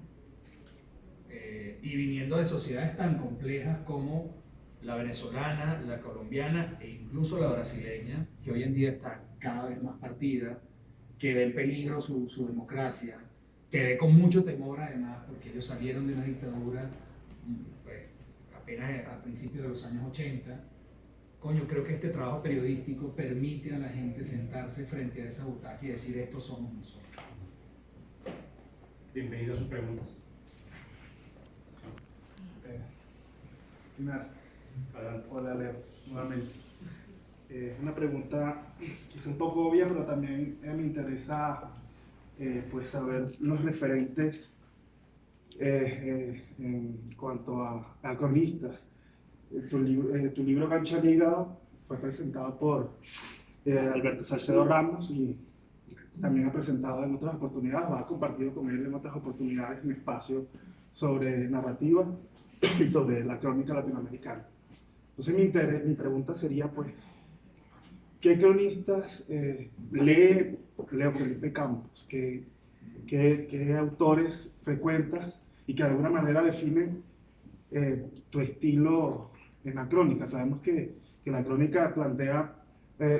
Y viniendo de sociedades tan complejas como la venezolana, la colombiana e incluso la brasileña, que hoy en día está cada vez más partida, que ve en peligro su democracia, que ve con mucho temor además, porque ellos salieron de una dictadura apenas a principios de los años 80. Coño, creo que este trabajo periodístico permite a la gente sentarse frente a esa butaca y decir, estos somos nosotros. Bienvenido a sus preguntas. Hola, Leo, nuevamente. Una pregunta quizá un poco obvia, pero también me interesa pues saber los referentes en cuanto a cronistas. Tu libro Gancho al Hígado fue presentado por Alberto Salcedo Ramos y también ha presentado en otras oportunidades, ha compartido con él en otras oportunidades un espacio sobre narrativa y sobre la crónica latinoamericana. Entonces mi pregunta sería pues, ¿qué cronistas lee Leo Felipe Campos? ¿Qué autores frecuentas y que de alguna manera definen tu estilo en la crónica? Sabemos que la crónica plantea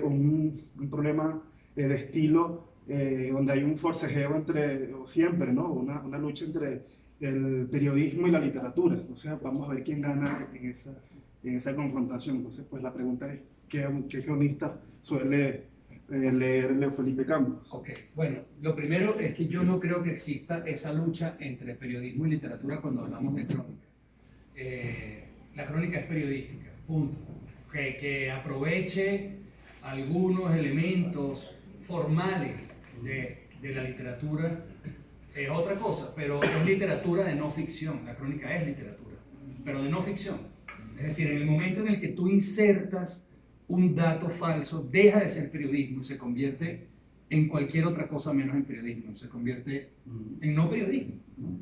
un problema de estilo donde hay un forcejeo siempre, ¿no? Una lucha entre el periodismo y la literatura. Entonces vamos a ver quién gana en esa confrontación. Entonces pues la pregunta es, ¿qué cronista suele leer Leo Felipe Campos? Ok, bueno, lo primero es que yo no creo que exista esa lucha entre periodismo y literatura cuando hablamos de crónica. La crónica es periodística, punto. Que aproveche algunos elementos formales de la literatura es otra cosa, pero es literatura de no ficción. La crónica es literatura, pero de no ficción. Es decir, en el momento en el que tú insertas un dato falso, deja de ser periodismo y se convierte en cualquier otra cosa menos en periodismo, se convierte en no periodismo, ¿no?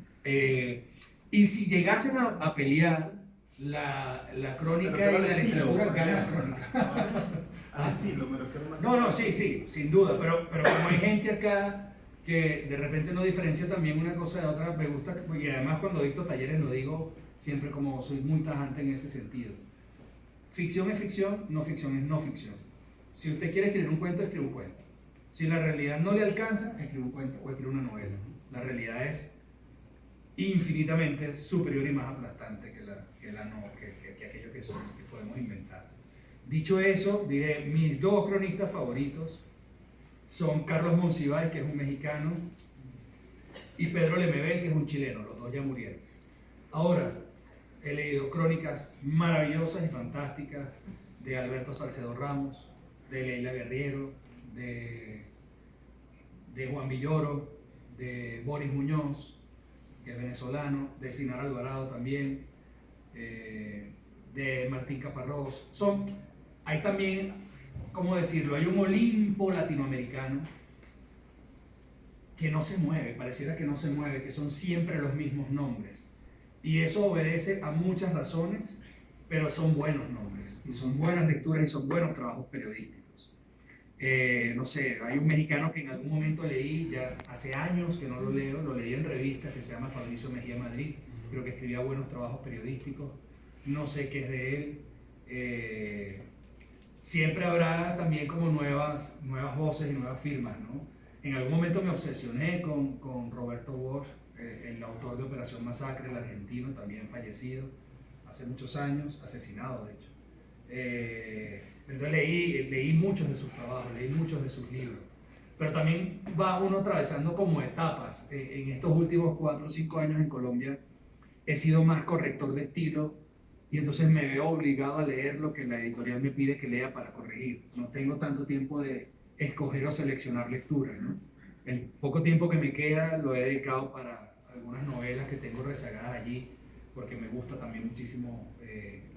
Y si llegasen a pelear la crónica y la literatura, gana la crónica. Al estilo, me refiero a No, sí, sin duda, pero como hay gente acá que de repente no diferencia también una cosa de otra, me gusta, y además cuando dicto talleres lo digo siempre como soy muy tajante en ese sentido. Ficción es ficción, no ficción es no ficción. Si usted quiere escribir un cuento, escribe un cuento. Si la realidad no le alcanza, escribe un cuento o escribe una novela. La realidad es infinitamente superior y más aplastante que aquello que podemos inventar. Dicho eso, diré, mis dos cronistas favoritos son Carlos Monsiváis, que es un mexicano, y Pedro Lemebel, que es un chileno. Los dos ya murieron. Ahora, he leído crónicas maravillosas y fantásticas de Alberto Salcedo Ramos, de Leila Guerriero, de Juan Villoro, de Boris Muñoz, que es venezolano, de Sinar Alvarado también, de Martín Caparrós. Hay también, ¿cómo decirlo? Hay un Olimpo latinoamericano que no se mueve, pareciera que no se mueve, que son siempre los mismos nombres. Y eso obedece a muchas razones, pero son buenos nombres, y son buenas lecturas y son buenos trabajos periodísticos. No sé, hay un mexicano que en algún momento leí, ya hace años que no lo leo, lo leí en revistas, que se llama Fabricio Mejía Madrid, creo que escribía buenos trabajos periodísticos, no sé qué es de él. Siempre habrá también como nuevas voces y nuevas firmas, ¿no? En algún momento me obsesioné con Roberto Bosch, el autor de Operación Masacre, el argentino, también fallecido hace muchos años, asesinado de hecho. Entonces leí muchos de sus trabajos, leí muchos de sus libros, pero también va uno atravesando como etapas. En estos últimos 4 o 5 años en Colombia he sido más corrector de estilo y entonces me veo obligado a leer lo que la editorial me pide que lea para corregir. No tengo tanto tiempo de escoger o seleccionar lecturas, ¿no? El poco tiempo que me queda lo he dedicado para algunas novelas que tengo rezagadas allí, porque me gusta también muchísimo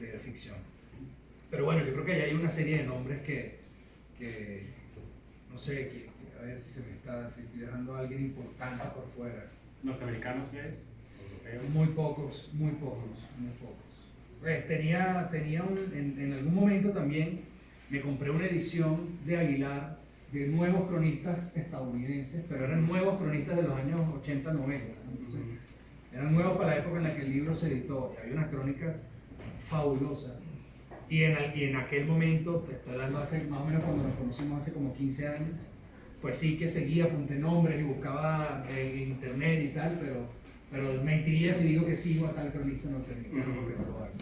leer ficción. Pero bueno, yo creo que hay una serie de nombres que no sé, a ver si estoy dejando a alguien importante por fuera. ¿Norteamericanos qué es? ¿Europeos? Muy pocos. Pues tenía en algún momento también me compré una edición de Aguilar de nuevos cronistas estadounidenses, pero eran nuevos cronistas de los años 80, 90. Entonces, eran nuevos para la época en la que el libro se editó. Y había unas crónicas fabulosas. Y en aquel momento, te estoy hablando hace más o menos cuando nos conocimos hace como 15 años, pues sí que seguía, apunté nombres y buscaba en internet y tal, pero mentiría si digo que sigo a tal cronista norteamericano, porque no lo hago.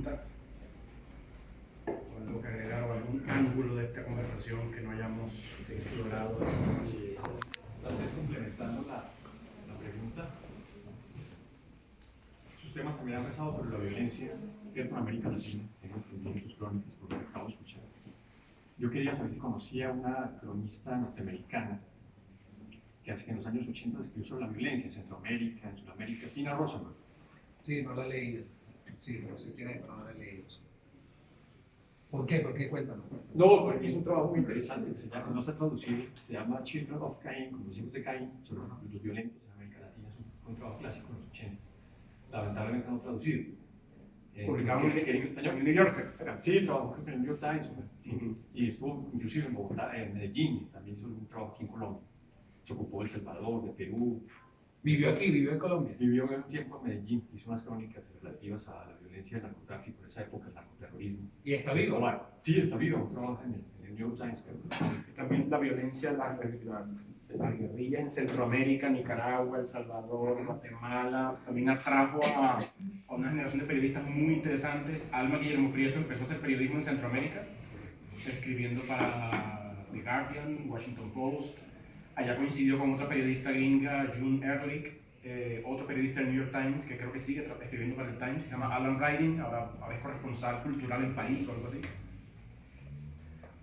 pregunta o algo que agregar o algún ángulo de esta conversación que no hayamos explorado. Tal vez complementando la pregunta, sus temas también han versado sobre la violencia dentro de América Latina, tengo entendido en sus crónicas, por lo que acabo de escuchar. Yo quería saber si conocía una cronista norteamericana que hace en los años 80 escribió sobre la violencia en Centroamérica, en Sudamérica, Tina Rosenberg. Sí, no la he leído. Sí, pero sí tiene, pero no la he leído. ¿Por qué? ¿Por qué? Cuéntanos. No, porque es un trabajo muy interesante que se llama, no está traducido, se llama Children of Cain, como los hijos de Caín, sobre los violentos en América Latina. Es un trabajo clásico en los 80. Lamentablemente no traducido. Publicado en el New Yorker. Sí, trabajó en el New York Times. Sí. Y estuvo inclusive en Bogotá, en Medellín, también hizo un trabajo aquí en Colombia. Se ocupó de El Salvador, de Perú. Vivió aquí, vivió en Colombia. Vivió un tiempo en Medellín, hizo unas crónicas relativas a la violencia del narcotráfico en esa época, el narcoterrorismo. ¿Y está vivo? Sí, está vivo, trabaja en el New York Times. También la violencia de la guerrilla en Centroamérica, Nicaragua, El Salvador, Guatemala, también atrajo a una generación de periodistas muy interesantes. Alma Guillermo Prieto empezó a hacer periodismo en Centroamérica, escribiendo para The Guardian, Washington Post. Allá coincidió con otra periodista gringa, June Ehrlich, otro periodista del New York Times, que creo que sigue escribiendo para el Times, se llama Alan Riding, ahora es corresponsal cultural en París o algo así.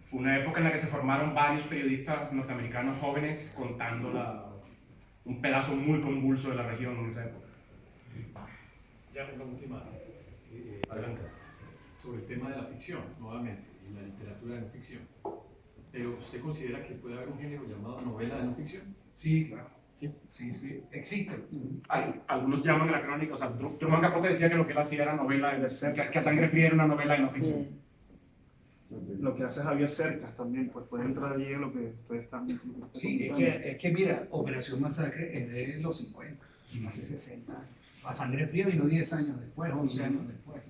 Fue una época en la que se formaron varios periodistas norteamericanos jóvenes contando un pedazo muy convulso de la región en esa época. Ya una última pregunta sobre el tema de la ficción, nuevamente, y la literatura de no ficción. Pero ¿usted considera que puede haber un género llamado novela de no ficción? Sí, claro. Sí. Sí, sí. Existe. Algunos llaman a la crónica, o sea, Truman Capote decía que lo que él hacía era novela, que a sangre fría era una novela de no ficción. Lo que hace Javier Cercas también, pues puede entrar allí en lo que ustedes están. Sí, es que mira, Operación Masacre es de los 50, hace 60 años. A Sangre Fría vino 10 años después, 11 años después.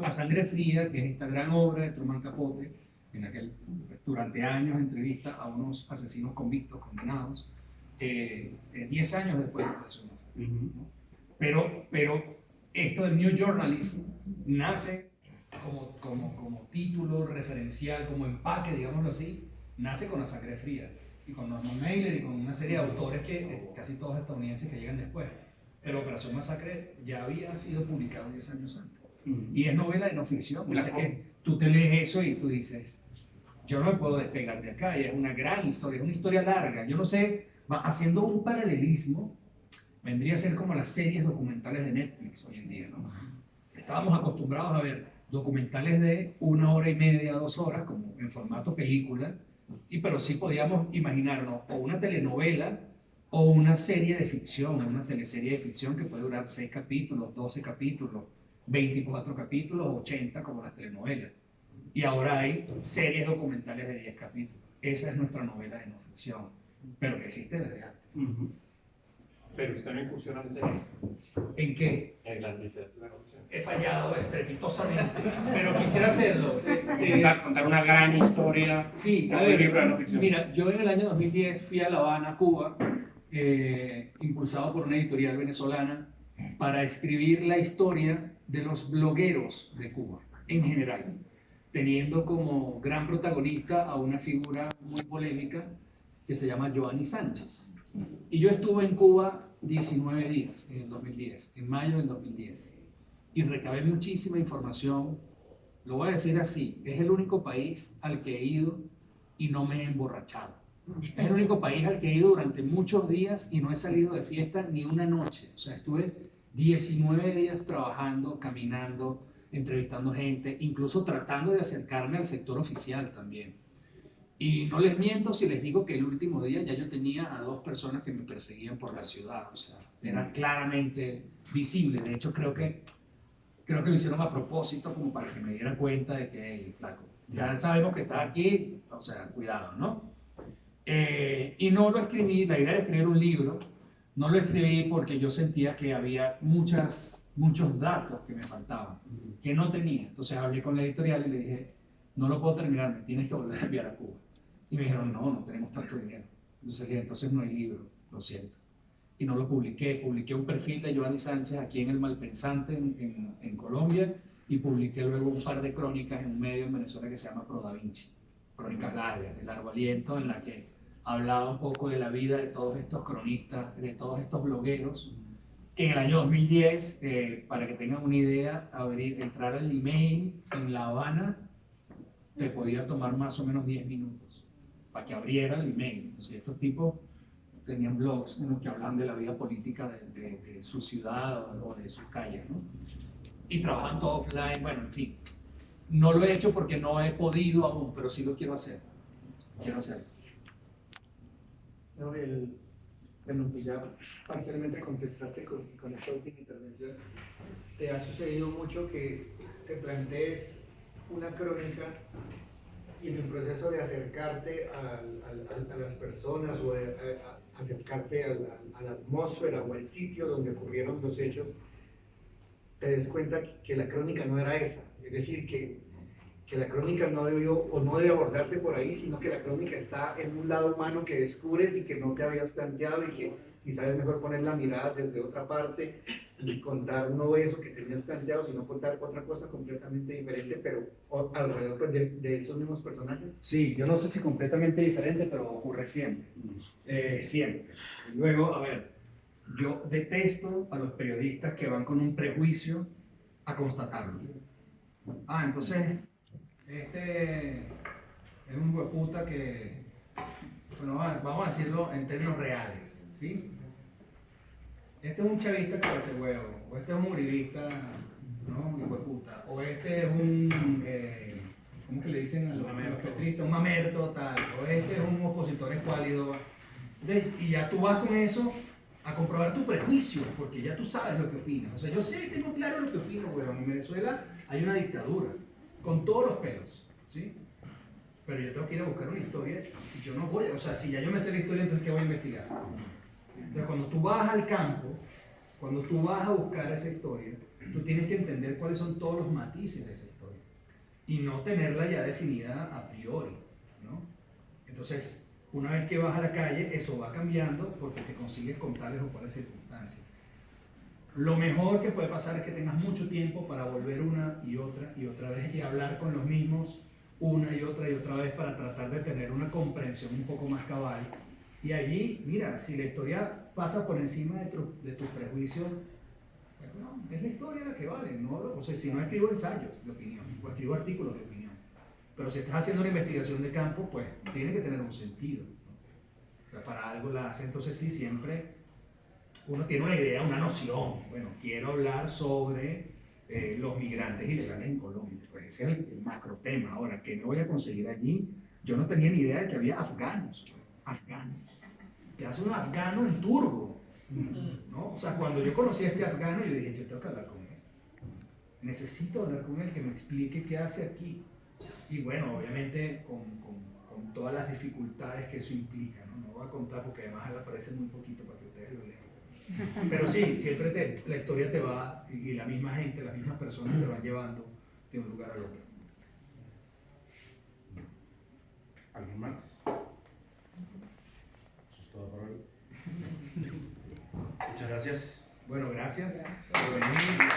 A Sangre Fría, que es esta gran obra de Truman Capote, en la que durante años entrevista a unos asesinos convictos, condenados, 10 años después de Operación Masacre. ¿No? Pero esto del New Journalism nace como título referencial, como empaque, digámoslo así, nace con La Sangre Fría y con Norman Mailer y con una serie de autores que casi todos estadounidenses que llegan después. Pero Operación Masacre ya había sido publicado 10 años antes. Y es novela de no ficción. O sea que tú te lees eso y tú dices, yo no me puedo despegar de acá. Y es una gran historia, es una historia larga. Yo no sé, haciendo un paralelismo, vendría a ser como las series documentales de Netflix hoy en día, ¿no? Estábamos acostumbrados a ver documentales de 1 hora y media, 2 horas, como en formato película, pero sí podíamos imaginarnos o una telenovela o una serie de ficción, una teleserie de ficción que puede durar 6 capítulos, 12 capítulos, 24 capítulos, 80 como las telenovelas. Y ahora hay series documentales de 10 capítulos. Esa es nuestra novela de no ficción, pero que existe desde antes. Pero usted no incursiona en ese género. ¿En qué? En la literatura de no ficción. He fallado estrepitosamente, pero quisiera hacerlo. Contar una gran historia. Sí, a Un ver, libro de no ficción. mira, yo en el año 2010 fui a La Habana, Cuba, impulsado por una editorial venezolana, para escribir la historia de los blogueros de Cuba, en general, teniendo como gran protagonista a una figura muy polémica que se llama Joanny Sánchez. Y yo estuve en Cuba 19 días en el 2010, en mayo del 2010, y recabé muchísima información. Lo voy a decir así, es el único país al que he ido y no me he emborrachado. Es el único país al que he ido durante muchos días y no he salido de fiesta ni una noche. O sea, estuve 19 días trabajando, caminando, entrevistando gente, incluso tratando de acercarme al sector oficial también. Y no les miento si les digo que el último día ya yo tenía a 2 personas que me perseguían por la ciudad. O sea, era claramente visible. De hecho, creo que lo hicieron a propósito como para que me diera cuenta de que, hey, flaco, ya sabemos que estás aquí, o sea, cuidado, ¿no? Y no lo escribí, la idea era escribir un libro, no lo escribí porque yo sentía que había muchos datos que me faltaban, que no tenía. Entonces hablé con la editorial y le dije, no lo puedo terminar, me tienes que volver a enviar a Cuba. Y me dijeron, no tenemos tanto dinero. Entonces dije, entonces no hay libro, lo siento. Y no lo publiqué un perfil de Joanny Sánchez aquí en El Malpensante, en Colombia, y publiqué luego un par de crónicas en un medio en Venezuela que se llama Pro Da Vinci, crónicas largas, de largo aliento, en la que hablaba un poco de la vida de todos estos cronistas, de todos estos blogueros, que en el año 2010, para que tengan una idea, entrar al email en La Habana te podía tomar más o menos 10 minutos para que abriera el email. Entonces estos tipos tenían blogs en los que hablaban de la vida política de su ciudad o de sus calles, ¿no? Y trabajan todo offline, bueno, en fin. No lo he hecho porque no he podido aún, pero sí lo quiero hacer. Quiero hacerlo. No, bueno, pues ya parcialmente contestaste con esta última intervención. ¿Te ha sucedido mucho que te plantees una crónica y en el proceso de acercarte a las personas o acercarte a la atmósfera o al sitio donde ocurrieron los hechos, te des cuenta que la crónica no era esa? Es decir, que la crónica no debió o no debe abordarse por ahí, sino que la crónica está en un lado humano que descubres y que no te habías planteado y que quizás es mejor poner la mirada desde otra parte y contar no eso que tenías planteado, sino contar otra cosa completamente diferente, pero alrededor pues, de esos mismos personajes. Sí, yo no sé si completamente diferente, pero ocurre siempre. Siempre. Luego, a ver, yo detesto a los periodistas que van con un prejuicio a constatarlo. Ah, entonces, este es un hueputa que, bueno, vamos a decirlo en términos reales, ¿sí? Este es un chavista que hace huevo, o este es un uribista, ¿no? Un hueputa, o este es un, ¿cómo que le dicen a los petristas? Un mamerto, tal, o este es un opositor escuálido. Y ya tú vas con eso a comprobar tu prejuicio, porque ya tú sabes lo que opinas. O sea, yo sé, tengo claro lo que opino, huevón. En Venezuela hay una dictadura, con todos los pelos, ¿sí? Pero yo tengo que ir a buscar una historia y yo no voy, o sea, si ya yo me sé la historia, entonces ¿qué voy a investigar? Entonces, cuando tú vas al campo, cuando tú vas a buscar esa historia, tú tienes que entender cuáles son todos los matices de esa historia y no tenerla ya definida a priori, ¿no? Entonces, una vez que vas a la calle, eso va cambiando porque te consigues con tales o cuales circunstancias. Lo mejor que puede pasar es que tengas mucho tiempo para volver una y otra vez y hablar con los mismos una y otra vez para tratar de tener una comprensión un poco más cabal. Y allí, mira, si la historia pasa por encima de tus prejuicios, pues no, es la historia la que vale, ¿no? O sea, si no escribo ensayos de opinión, o escribo artículos de opinión, pero si estás haciendo una investigación de campo, pues tiene que tener un sentido, ¿no? O sea, para algo la hace. Entonces sí, siempre uno tiene una idea, una noción. Bueno, quiero hablar sobre los migrantes ilegales en Colombia. Pues ese es el macro tema. Ahora, ¿qué me voy a conseguir allí? Yo no tenía ni idea de que había afganos. Afganos. ¿Qué hace un afgano en Turbo? ¿No? O sea, cuando yo conocí a este afgano, yo dije, yo tengo que hablar con él. Necesito hablar con él, que me explique qué hace aquí. Y bueno, obviamente con todas las dificultades que eso implica, ¿no? No voy a contar porque además aparece muy poquito para que ustedes lo lean. Pero sí, siempre la historia te va, y la misma gente, las mismas personas te van llevando de un lugar al otro. ¿Alguien más? Eso es todo por hoy. Muchas gracias. Bueno, gracias por venir.